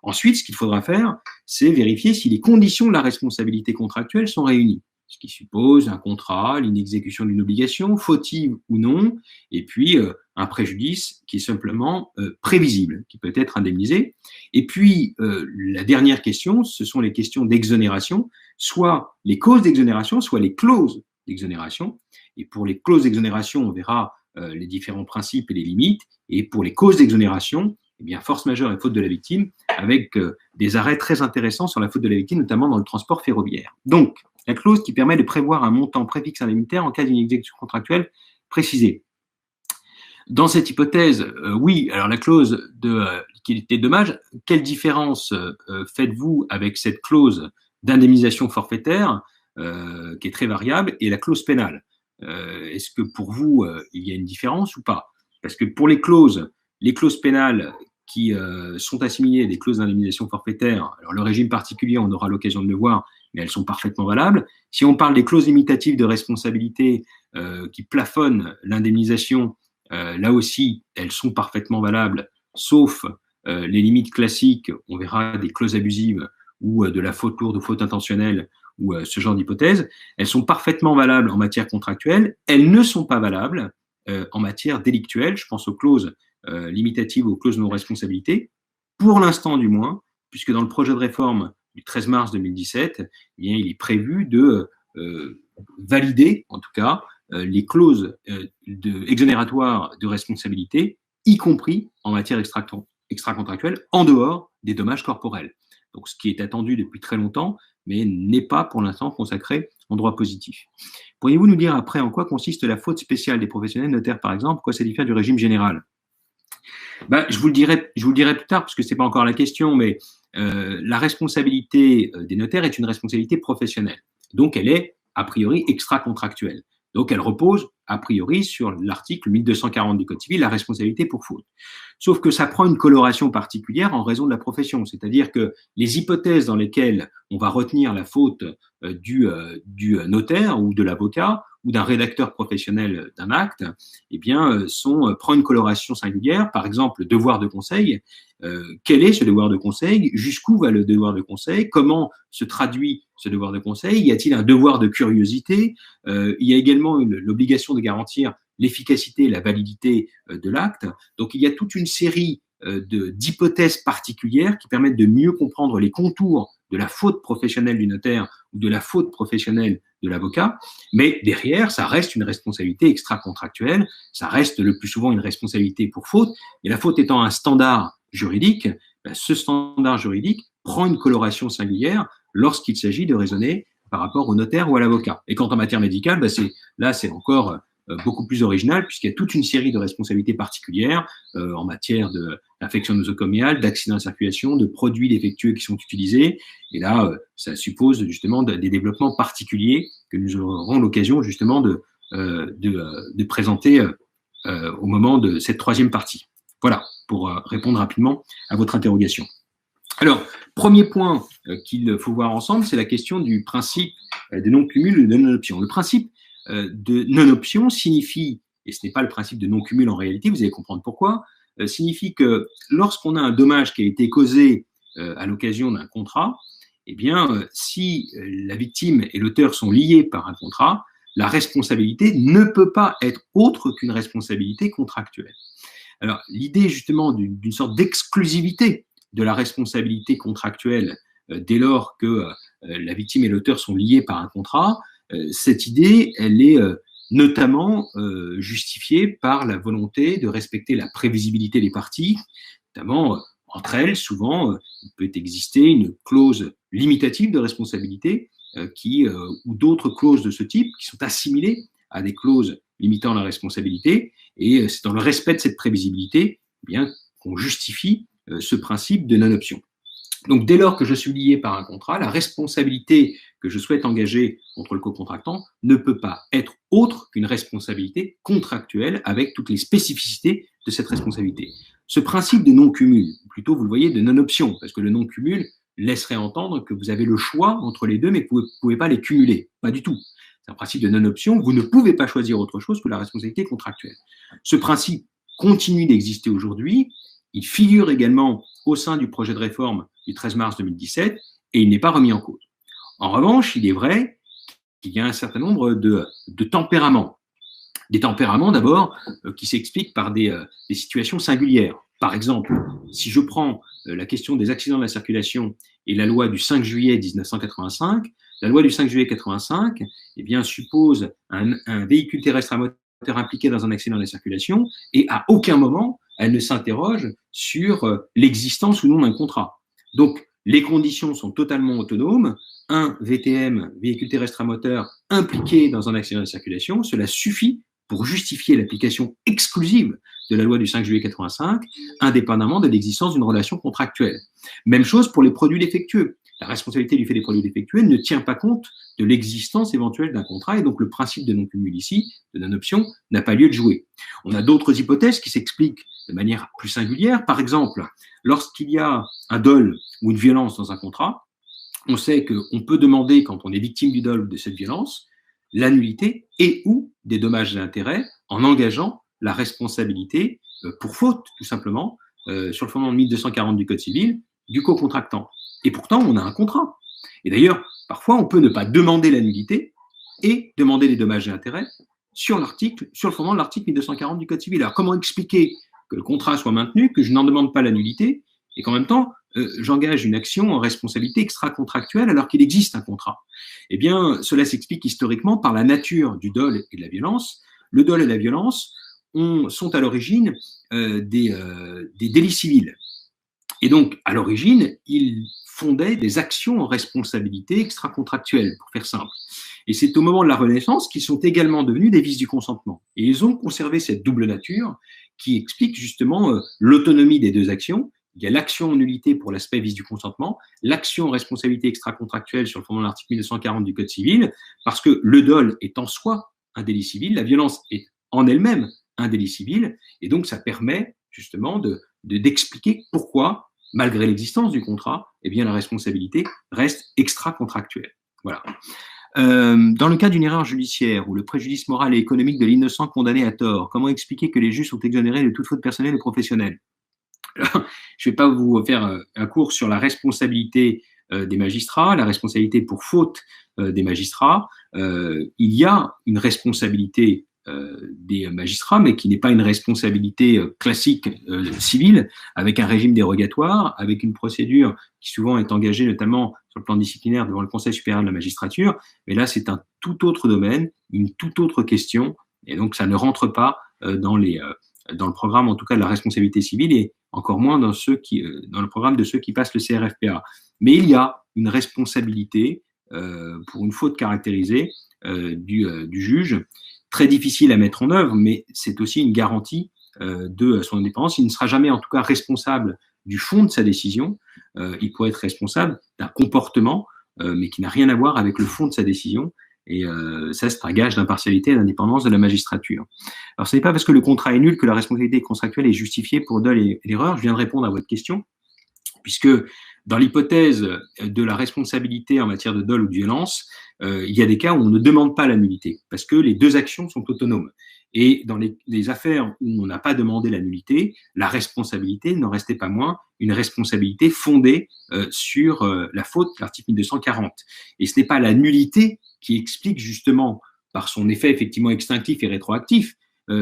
Ensuite, ce qu'il faudra faire, c'est vérifier si les conditions de la responsabilité contractuelle sont réunies, ce qui suppose un contrat, l'inexécution d'une obligation, fautive ou non, et puis un préjudice qui est simplement prévisible, qui peut être indemnisé. Et puis, la dernière question, ce sont les questions d'exonération, soit les causes d'exonération, soit les clauses d'exonération. Et pour les clauses d'exonération, on verra les différents principes et les limites. Et pour les causes d'exonération, eh bien, force majeure et faute de la victime, avec des arrêts très intéressants sur la faute de la victime, notamment dans le transport ferroviaire. Donc, la clause qui permet de prévoir un montant préfixe indemnitaire en cas d'une exécution contractuelle précisée. Dans cette hypothèse, oui, alors la clause de liquidité de dommages, quelle différence faites-vous avec cette clause d'indemnisation forfaitaire qui est très variable et la clause pénale? Est-ce que pour vous, il y a une différence ou pas? Parce que pour les clauses pénales qui sont assimilées à des clauses d'indemnisation forfaitaire, alors le régime particulier, on aura l'occasion de le voir, mais elles sont parfaitement valables. Si on parle des clauses limitatives de responsabilité qui plafonnent l'indemnisation, là aussi, elles sont parfaitement valables, sauf les limites classiques, on verra des clauses abusives ou de la faute lourde ou faute intentionnelle ou ce genre d'hypothèses. Elles sont parfaitement valables en matière contractuelle. Elles ne sont pas valables en matière délictuelle. Je pense aux clauses limitatives, aux clauses de non-responsabilité, pour l'instant du moins, puisque dans le projet de réforme du 13 mars 2017, eh bien, il est prévu de valider, en tout cas, les clauses exonératoire de responsabilité, y compris en matière extra-contractuelle, en dehors des dommages corporels. Donc, ce qui est attendu depuis très longtemps, mais n'est pas pour l'instant consacré en droit positif. Pourriez-vous nous dire après en quoi consiste la faute spéciale des professionnels notaires, par exemple, quoi ça diffère du régime général? Ben, je vous le dirai plus tard, parce que ce n'est pas encore la question, mais la responsabilité des notaires est une responsabilité professionnelle. Donc, elle est, a priori, extra-contractuelle. Donc, elle repose, a priori, sur l'article 1240 du Code civil, la responsabilité pour faute. Sauf que ça prend une coloration particulière en raison de la profession. C'est-à-dire que les hypothèses dans lesquelles on va retenir la faute du notaire ou de l'avocat ou d'un rédacteur professionnel d'un acte, eh bien, prend une coloration singulière. Par exemple, le devoir de conseil. Quel est ce devoir de conseil? Jusqu'où va le devoir de conseil? Comment se traduit ce devoir de conseil? Y a-t-il un devoir de curiosité? Il y a également l'obligation de garantir l'efficacité et la validité de l'acte. Donc, il y a toute une série d'hypothèses particulières qui permettent de mieux comprendre les contours de la faute professionnelle du notaire ou de la faute professionnelle de l'avocat, mais derrière, ça reste une responsabilité extra-contractuelle, ça reste le plus souvent une responsabilité pour faute, et la faute étant un standard juridique, ben, ce standard juridique prend une coloration singulière lorsqu'il s'agit de raisonner par rapport au notaire ou à l'avocat. Et quand en matière médicale, ben c'est encore beaucoup plus original, puisqu'il y a toute une série de responsabilités particulières en matière d'infection nosocomiale, d'accidents de circulation, de produits défectueux qui sont utilisés. Et là, ça suppose justement des développements particuliers que nous aurons l'occasion justement de présenter au moment de cette troisième partie. Voilà, pour répondre rapidement à votre interrogation. Alors, premier point qu'il faut voir ensemble, c'est la question du principe de non-cumul ou de non-option. Le principe de non-option signifie, et ce n'est pas le principe de non-cumul en réalité, vous allez comprendre pourquoi, signifie que lorsqu'on a un dommage qui a été causé à l'occasion d'un contrat, eh bien, si la victime et l'auteur sont liés par un contrat, la responsabilité ne peut pas être autre qu'une responsabilité contractuelle. Alors, l'idée justement d'une sorte d'exclusivité de la responsabilité contractuelle dès lors que la victime et l'auteur sont liés par un contrat, cette idée, elle est notamment justifiée par la volonté de respecter la prévisibilité des parties, notamment entre elles, souvent, il peut exister une clause limitative de responsabilité ou d'autres clauses de ce type qui sont assimilées à des clauses limitant la responsabilité, et c'est dans le respect de cette prévisibilité eh bien, qu'on justifie ce principe de non-option. Donc, dès lors que je suis lié par un contrat, la responsabilité que je souhaite engager contre le co-contractant ne peut pas être autre qu'une responsabilité contractuelle avec toutes les spécificités de cette responsabilité. Ce principe de non-cumul, plutôt vous le voyez, de non-option, parce que le non-cumul laisserait entendre que vous avez le choix entre les deux, mais vous ne pouvez pas les cumuler. Pas du tout. C'est un principe de non-option. Vous ne pouvez pas choisir autre chose que la responsabilité contractuelle. Ce principe continue d'exister aujourd'hui. Il figure également au sein du projet de réforme du 13 mars 2017 et il n'est pas remis en cause. En revanche, il est vrai qu'il y a un certain nombre de tempéraments. Des tempéraments d'abord qui s'expliquent par des situations singulières. Par exemple, si je prends la question des accidents de la circulation et la loi du 5 juillet 1985, la loi du 5 juillet 1985 eh bien, suppose un véhicule terrestre à moteur impliqué dans un accident de la circulation et à aucun moment elle ne s'interroge sur l'existence ou non d'un contrat. Donc, les conditions sont totalement autonomes. Un VTM, véhicule terrestre à moteur, impliqué dans un accident de circulation, cela suffit pour justifier l'application exclusive de la loi du 5 juillet 85, indépendamment de l'existence d'une relation contractuelle. Même chose pour les produits défectueux. La responsabilité du fait des produits défectueux ne tient pas compte de l'existence éventuelle d'un contrat, et donc le principe de non-cumul ici, de non-option, n'a pas lieu de jouer. On a d'autres hypothèses qui s'expliquent de manière plus singulière. Par exemple, lorsqu'il y a un dol ou une violence dans un contrat, on sait qu'on peut demander, quand on est victime du dol ou de cette violence, l'annulité et ou des dommages et intérêts en engageant la responsabilité pour faute, tout simplement, sur le fondement de 1240 du Code civil, du co-contractant. Et pourtant, on a un contrat. Et d'ailleurs, parfois, on peut ne pas demander la nullité et demander les dommages et intérêts sur le fondement de l'article 1240 du Code civil. Alors, comment expliquer que le contrat soit maintenu, que je n'en demande pas la nullité, et qu'en même temps, j'engage une action en responsabilité extra-contractuelle alors qu'il existe un contrat? Eh bien, cela s'explique historiquement par la nature du dol et de la violence. Le dol et la violence sont à l'origine des délits civils. Et donc, à l'origine, ils fondaient des actions en responsabilité extra-contractuelle, pour faire simple. Et c'est au moment de la Renaissance qu'ils sont également devenus des vices du consentement. Et ils ont conservé cette double nature qui explique justement l'autonomie des deux actions. Il y a l'action en nullité pour l'aspect vice du consentement, l'action en responsabilité extra-contractuelle sur le fondement de l'article 1240 du Code civil, parce que le dol est en soi un délit civil, la violence est en elle-même un délit civil, et donc ça permet justement d'expliquer pourquoi, malgré l'existence du contrat, eh bien la responsabilité reste extra-contractuelle. Voilà. Dans le cas d'une erreur judiciaire ou le préjudice moral et économique de l'innocent condamné à tort, comment expliquer que les juges sont exonérés de toute faute personnelle et professionnelle? Alors, je ne vais pas vous faire un cours sur la responsabilité des magistrats, la responsabilité pour faute des magistrats. Il y a une responsabilité des magistrats, mais qui n'est pas une responsabilité classique civile, avec un régime dérogatoire, avec une procédure qui souvent est engagée notamment sur le plan disciplinaire devant le Conseil supérieur de la magistrature. Mais là, c'est un tout autre domaine, une toute autre question, et donc ça ne rentre pas dans le programme, en tout cas, de la responsabilité civile, et encore moins dans le programme de ceux qui passent le CRFPA. Mais il y a une responsabilité pour une faute caractérisée du juge, très difficile à mettre en œuvre, mais c'est aussi une garantie de son indépendance. Il ne sera jamais, en tout cas, responsable du fond de sa décision. Il pourrait être responsable d'un comportement, mais qui n'a rien à voir avec le fond de sa décision. Et ça, c'est un gage d'impartialité et d'indépendance de la magistrature. Alors, ce n'est pas parce que le contrat est nul que la responsabilité contractuelle est justifiée pour dol et l'erreur. Je viens de répondre à votre question, puisque dans l'hypothèse de la responsabilité en matière de dol ou de violence, il y a des cas où on ne demande pas la nullité, parce que les deux actions sont autonomes. Et dans les affaires où on n'a pas demandé la nullité, la responsabilité n'en restait pas moins une responsabilité fondée sur la faute, l'article 1240. Et ce n'est pas la nullité qui explique justement, par son effet effectivement extinctif et rétroactif,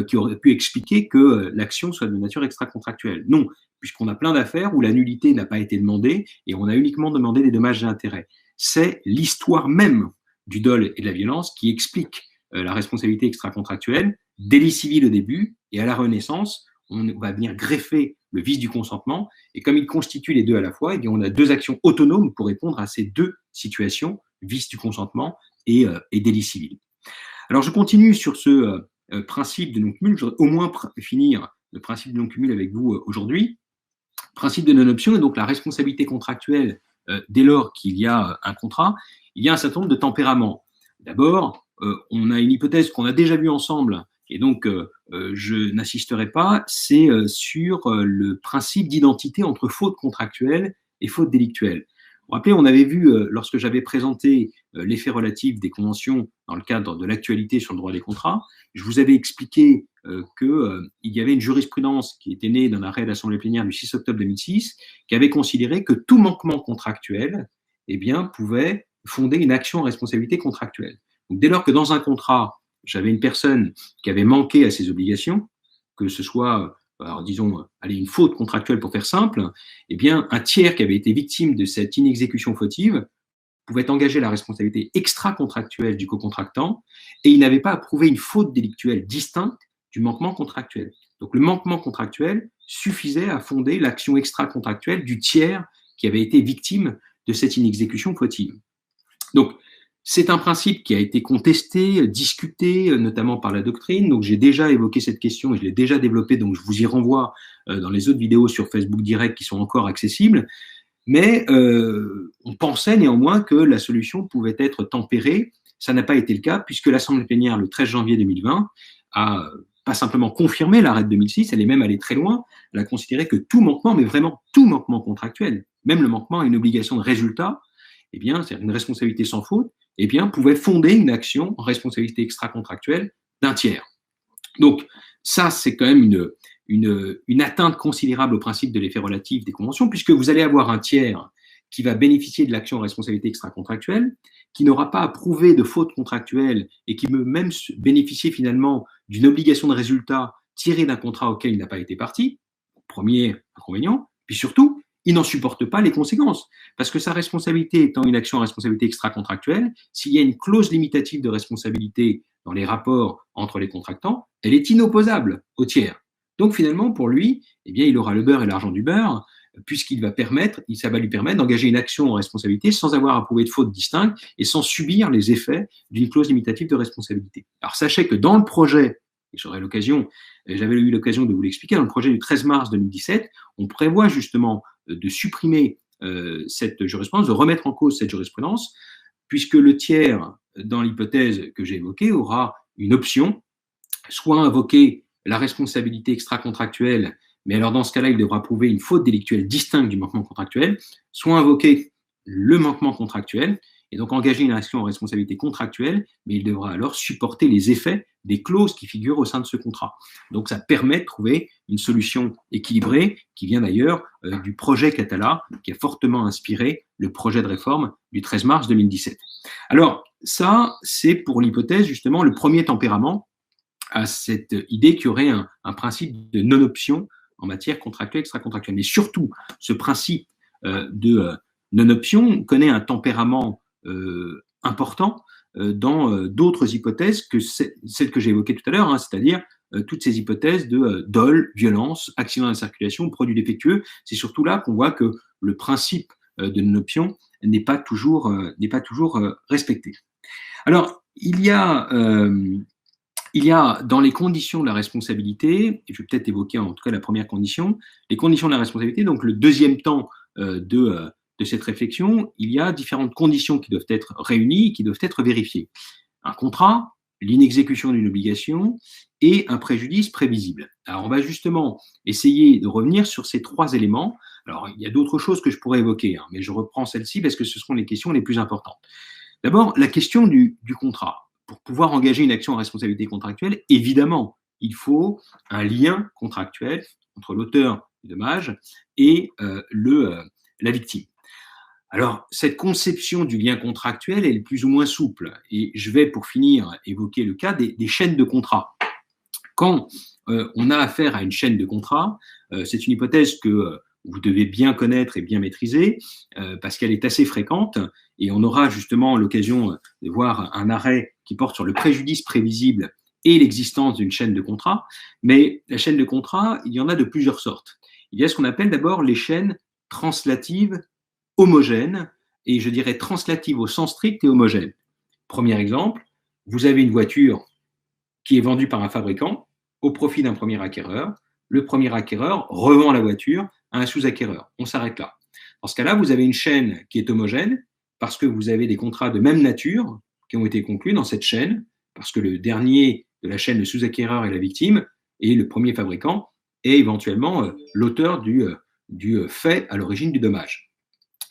qui aurait pu expliquer que l'action soit de nature extra-contractuelle. Non, puisqu'on a plein d'affaires où la nullité n'a pas été demandée et on a uniquement demandé des dommages et intérêts. C'est l'histoire même du dol et de la violence qui explique la responsabilité extra-contractuelle, délit civil au début, et à la Renaissance, on va venir greffer le vice du consentement, et comme il constitue les deux à la fois, eh bien on a deux actions autonomes pour répondre à ces deux situations, vice du consentement et délit civil. Alors je continue sur ce principe de non-cumul, je voudrais au moins finir le principe de non-cumul avec vous aujourd'hui. Principe de non-option est donc la responsabilité contractuelle dès lors qu'il y a un contrat. Il y a un certain nombre de tempéraments. D'abord, on a une hypothèse qu'on a déjà vue ensemble, et donc je n'insisterai pas, c'est sur le principe d'identité entre faute contractuelle et faute délictuelle. Vous vous rappelez, on avait vu, lorsque j'avais présenté l'effet relatif des conventions dans le cadre de l'actualité sur le droit des contrats, je vous avais expliqué qu'il y avait une jurisprudence qui était née d'un arrêt de l'Assemblée plénière du 6 octobre 2006, qui avait considéré que tout manquement contractuel eh bien, pouvait fonder une action en responsabilité contractuelle. Donc, dès lors que dans un contrat, j'avais une personne qui avait manqué à ses obligations, que ce soit, alors disons, une faute contractuelle pour faire simple, eh bien, un tiers qui avait été victime de cette inexécution fautive pouvait engager la responsabilité extra-contractuelle du co-contractant, et il n'avait pas à prouver une faute délictuelle distincte du manquement contractuel. Donc le manquement contractuel suffisait à fonder l'action extra-contractuelle du tiers qui avait été victime de cette inexécution fautive. Donc, c'est un principe qui a été contesté, discuté, notamment par la doctrine. Donc, j'ai déjà évoqué cette question et je l'ai déjà développée, donc je vous y renvoie dans les autres vidéos sur Facebook Direct qui sont encore accessibles. Mais on pensait néanmoins que la solution pouvait être tempérée. Ça n'a pas été le cas, puisque l'Assemblée plénière, le 13 janvier 2020, a pas simplement confirmé l'arrêt de 2006, elle est même allée très loin. Elle a considéré que tout manquement, mais vraiment tout manquement contractuel, même le manquement à une obligation de résultat, eh bien, c'est une responsabilité sans faute, eh bien, pouvait fonder une action en responsabilité extra-contractuelle d'un tiers. Donc, ça, c'est quand même une atteinte considérable au principe de l'effet relatif des conventions, puisque vous allez avoir un tiers qui va bénéficier de l'action en responsabilité extra-contractuelle, qui n'aura pas à prouver de faute contractuelle et qui peut même bénéficier finalement d'une obligation de résultat tirée d'un contrat auquel il n'a pas été partie, premier inconvénient, puis surtout, il n'en supporte pas les conséquences. Parce que sa responsabilité étant une action en responsabilité extra-contractuelle, s'il y a une clause limitative de responsabilité dans les rapports entre les contractants, elle est inopposable au tiers. Donc finalement, pour lui, eh bien, il aura le beurre et l'argent du beurre, puisqu'il va permettre, ça va lui permettre d'engager une action en responsabilité sans avoir à prouver de faute distincte et sans subir les effets d'une clause limitative de responsabilité. Alors sachez que dans le projet, et j'avais eu l'occasion de vous l'expliquer, dans le projet du 13 mars 2017, on prévoit justement de supprimer cette jurisprudence, de remettre en cause cette jurisprudence, puisque le tiers, dans l'hypothèse que j'ai évoquée, aura une option, soit invoquer la responsabilité extra-contractuelle, mais alors dans ce cas-là, il devra prouver une faute délictuelle distincte du manquement contractuel, soit invoquer le manquement contractuel, et donc engager une action en responsabilité contractuelle, mais il devra alors supporter les effets des clauses qui figurent au sein de ce contrat. Donc ça permet de trouver une solution équilibrée, qui vient d'ailleurs du projet Catala, qui a fortement inspiré le projet de réforme du 13 mars 2017. Alors ça, c'est pour l'hypothèse, justement, le premier tempérament à cette idée qu'il y aurait un principe de non-option en matière contractuelle, extra-contractuelle. Mais surtout, ce principe de non-option connaît un tempérament important dans d'autres hypothèses que celles que j'ai évoquées tout à l'heure, hein, c'est-à-dire toutes ces hypothèses de dol, violence, accident de la circulation, produit défectueux. C'est surtout là qu'on voit que le principe de non-option n'est pas toujours respecté. Alors, il y a dans les conditions de la responsabilité, et je vais peut-être évoquer en tout cas la première condition, les conditions de la responsabilité, donc le deuxième temps de cette réflexion, il y a différentes conditions qui doivent être réunies, qui doivent être vérifiées. Un contrat, l'inexécution d'une obligation et un préjudice prévisible. Alors on va justement essayer de revenir sur ces trois éléments. Alors il y a d'autres choses que je pourrais évoquer, hein, mais je reprends celle-ci parce que ce seront les questions les plus importantes. D'abord, la question du contrat. Pour pouvoir engager une action en responsabilité contractuelle, évidemment, il faut un lien contractuel entre l'auteur du dommage et la victime. Alors, cette conception du lien contractuel est plus ou moins souple. Et je vais, pour finir, évoquer le cas des chaînes de contrats. Quand on a affaire à une chaîne de contrats, c'est une hypothèse que vous devez bien connaître et bien maîtriser, parce qu'elle est assez fréquente, et on aura justement l'occasion de voir un arrêt qui porte sur le préjudice prévisible et l'existence d'une chaîne de contrats. Mais la chaîne de contrats, il y en a de plusieurs sortes. Il y a ce qu'on appelle d'abord les chaînes translatives homogènes, et je dirais translatives au sens strict et homogènes. Premier exemple, vous avez une voiture qui est vendue par un fabricant au profit d'un premier acquéreur. Le premier acquéreur revend la voiture à un sous-acquéreur. On s'arrête là. Dans ce cas-là, vous avez une chaîne qui est homogène parce que vous avez des contrats de même nature qui ont été conclus dans cette chaîne, parce que le dernier de la chaîne, le sous-acquéreur, est la victime, et le premier fabricant est éventuellement l'auteur du fait à l'origine du dommage.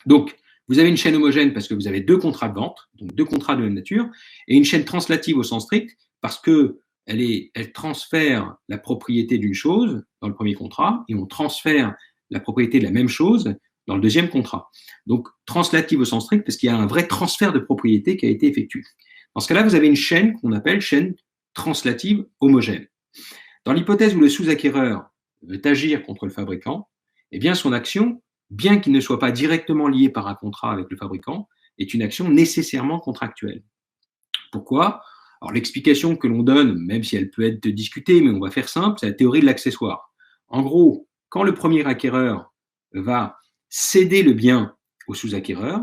Donc, vous avez une chaîne homogène parce que vous avez deux contrats de vente, donc deux contrats de même nature, et une chaîne translative au sens strict parce que elle transfère la propriété d'une chose dans le premier contrat et on transfère la propriété de la même chose dans le deuxième contrat. Donc, translative au sens strict parce qu'il y a un vrai transfert de propriété qui a été effectué. Dans ce cas-là, vous avez une chaîne qu'on appelle chaîne translative homogène. Dans l'hypothèse où le sous-acquéreur veut agir contre le fabricant, eh bien, son action, bien qu'il ne soit pas directement lié par un contrat avec le fabricant, est une action nécessairement contractuelle. Pourquoi ? Alors, l'explication que l'on donne, même si elle peut être discutée, mais on va faire simple, c'est la théorie de l'accessoire. En gros, quand le premier acquéreur va céder le bien au sous-acquéreur,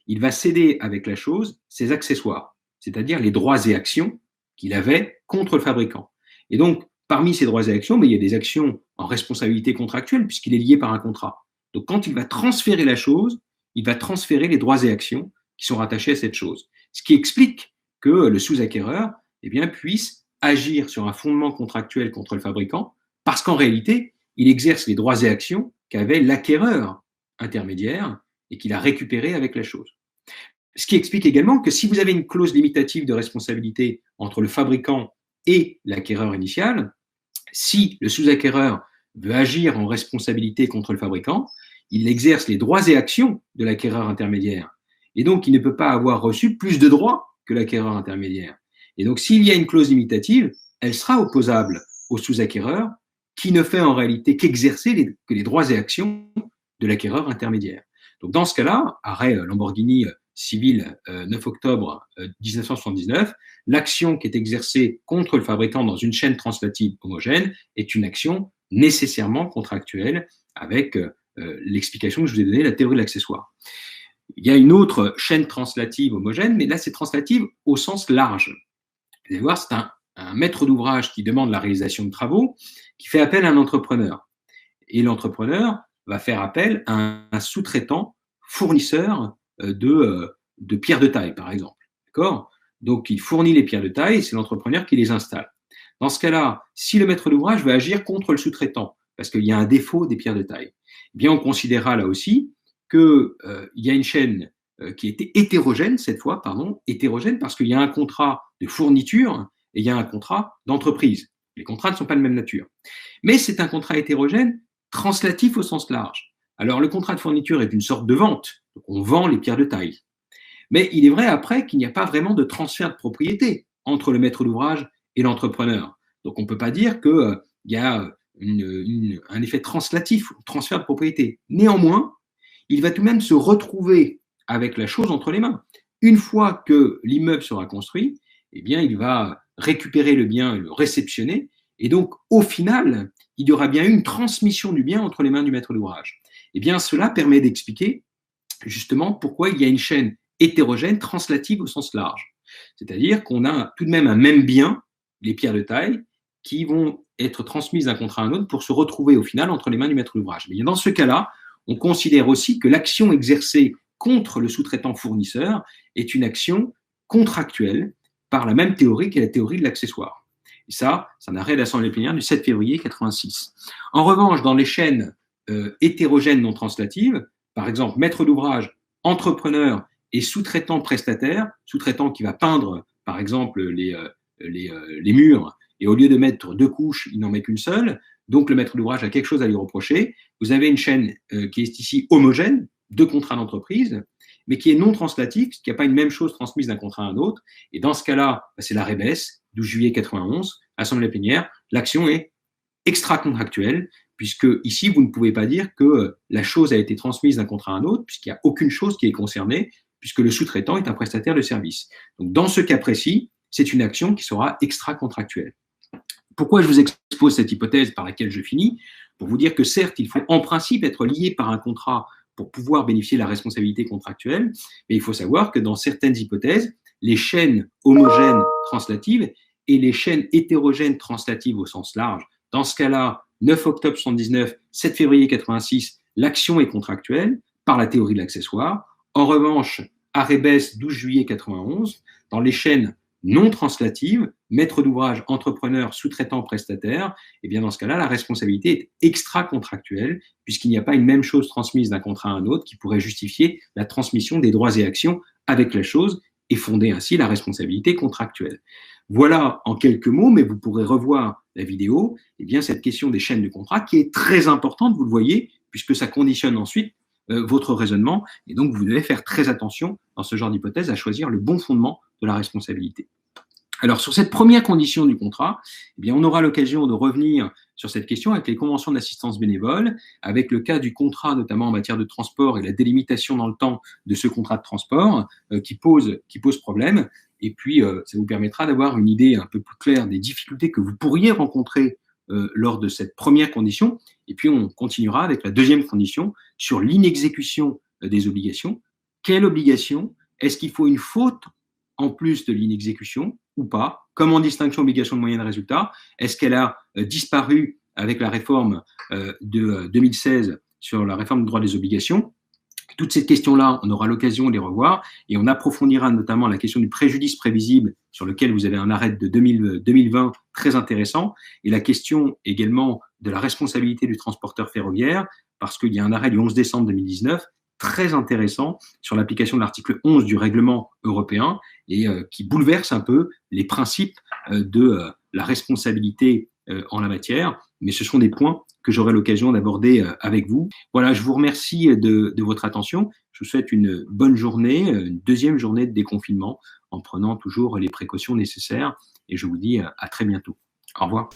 il va céder avec la chose ses accessoires, c'est-à-dire les droits et actions qu'il avait contre le fabricant. Et donc, parmi ces droits et actions, mais il y a des actions en responsabilité contractuelle puisqu'il est lié par un contrat. Donc, quand il va transférer la chose, il va transférer les droits et actions qui sont rattachés à cette chose. Ce qui explique que le sous-acquéreur puisse agir sur un fondement contractuel contre le fabricant parce qu'en réalité, il exerce les droits et actions qu'avait l'acquéreur intermédiaire et qu'il a récupéré avec la chose. Ce qui explique également que si vous avez une clause limitative de responsabilité entre le fabricant et l'acquéreur initial, si le sous-acquéreur veut agir en responsabilité contre le fabricant, il exerce les droits et actions de l'acquéreur intermédiaire. Et donc, il ne peut pas avoir reçu plus de droits que l'acquéreur intermédiaire. Et donc, s'il y a une clause limitative, elle sera opposable au sous-acquéreur qui ne fait en réalité qu'exercer les droits et actions de l'acquéreur intermédiaire. Donc, dans ce cas-là, arrêt Lamborghini civil 9 octobre 1979, l'action qui est exercée contre le fabricant dans une chaîne translative homogène est une action nécessairement contractuelle avec l'explication que je vous ai donnée, la théorie de l'accessoire. Il y a une autre chaîne translative homogène, mais là c'est translative au sens large. Vous allez voir, c'est un maître d'ouvrage qui demande la réalisation de travaux, qui fait appel à un entrepreneur. Et l'entrepreneur va faire appel à un sous-traitant fournisseur de pierres de taille, par exemple. D'accord ? Donc, il fournit les pierres de taille et c'est l'entrepreneur qui les installe. Dans ce cas-là, si le maître d'ouvrage veut agir contre le sous-traitant, parce qu'il y a un défaut des pierres de taille, eh bien, on considérera là aussi qu'il y a une chaîne qui était hétérogène, cette fois, hétérogène parce qu'il y a un contrat de fourniture et il y a un contrat d'entreprise. Les contrats ne sont pas de même nature. Mais c'est un contrat hétérogène translatif au sens large. Alors, le contrat de fourniture est une sorte de vente. Donc, on vend les pierres de taille. Mais il est vrai après qu'il n'y a pas vraiment de transfert de propriété entre le maître d'ouvrage et l'entrepreneur. Donc, on ne peut pas dire qu'il y a un effet translatif, transfert de propriété. Néanmoins, il va tout de même se retrouver avec la chose entre les mains. Une fois que l'immeuble sera construit, eh bien, il va récupérer le bien et le réceptionner. Et donc, au final, il y aura bien une transmission du bien entre les mains du maître d'ouvrage. Eh bien, cela permet d'expliquer justement pourquoi il y a une chaîne hétérogène translative au sens large. C'est-à-dire qu'on a tout de même un même bien, les pierres de taille, qui vont être transmises d'un contrat à un autre pour se retrouver au final entre les mains du maître d'ouvrage. Mais dans ce cas-là, on considère aussi que l'action exercée contre le sous-traitant fournisseur est une action contractuelle par la même théorie qu'est la théorie de l'accessoire. Et ça, c'est un arrêt d'assemblée plénière du 7 février 86. En revanche, dans les chaînes hétérogènes non translatives, par exemple, maître d'ouvrage, entrepreneur et sous-traitant prestataire, sous-traitant qui va peindre, par exemple, les murs, et au lieu de mettre 2 couches, il n'en met qu'une seule, donc le maître d'ouvrage a quelque chose à lui reprocher. Vous avez une chaîne qui est ici homogène, 2 contrats d'entreprise, mais qui est non translative, qui n'a pas une même chose transmise d'un contrat à un autre. Et dans ce cas-là, c'est l'arrêt Besse, 12 juillet 91, assemblée plénière, l'action est extra-contractuelle, puisque ici, vous ne pouvez pas dire que la chose a été transmise d'un contrat à un autre, puisqu'il n'y a aucune chose qui est concernée, puisque le sous-traitant est un prestataire de service. Donc, dans ce cas précis, c'est une action qui sera extra-contractuelle. Pourquoi je vous expose cette hypothèse par laquelle je finis? Pour vous dire que certes, il faut en principe être lié par un contrat pour pouvoir bénéficier de la responsabilité contractuelle, mais il faut savoir que dans certaines hypothèses, les chaînes homogènes translatives et les chaînes hétérogènes translatives au sens large, dans ce cas-là, 9 octobre 79, 7 février 86, l'action est contractuelle par la théorie de l'accessoire. En revanche, arrêt Besse, 12 juillet 91, dans les chaînes non translative, maître d'ouvrage, entrepreneur, sous-traitant, prestataire, et bien dans ce cas-là, la responsabilité est extra-contractuelle, puisqu'il n'y a pas une même chose transmise d'un contrat à un autre qui pourrait justifier la transmission des droits et actions avec la chose et fonder ainsi la responsabilité contractuelle. Voilà en quelques mots, mais vous pourrez revoir la vidéo, et bien cette question des chaînes de contrat qui est très importante, vous le voyez, puisque ça conditionne ensuite votre raisonnement, et donc vous devez faire très attention dans ce genre d'hypothèse à choisir le bon fondement de la responsabilité. Alors, sur cette première condition du contrat, eh bien, on aura l'occasion de revenir sur cette question avec les conventions d'assistance bénévole, avec le cas du contrat, notamment en matière de transport et la délimitation dans le temps de ce contrat de transport qui pose problème. Et puis, ça vous permettra d'avoir une idée un peu plus claire des difficultés que vous pourriez rencontrer lors de cette première condition. Et puis, on continuera avec la deuxième condition sur l'inexécution des obligations. Quelle obligation? Est-ce qu'il faut une faute en plus de l'inexécution ou pas? Comme en distinction obligation de moyen de résultat, est-ce qu'elle a disparu avec la réforme de 2016 sur la réforme du droit des obligations? Toutes ces questions-là, on aura l'occasion de les revoir et on approfondira notamment la question du préjudice prévisible sur lequel vous avez un arrêt de 2020 très intéressant et la question également de la responsabilité du transporteur ferroviaire parce qu'il y a un arrêt du 11 décembre 2019 très intéressant sur l'application de l'article 11 du règlement européen et qui bouleverse un peu les principes de la responsabilité en la matière. Mais ce sont des points que j'aurai l'occasion d'aborder avec vous. Voilà, je vous remercie de votre attention. Je vous souhaite une bonne journée, une deuxième journée de déconfinement en prenant toujours les précautions nécessaires et je vous dis à très bientôt. Au revoir.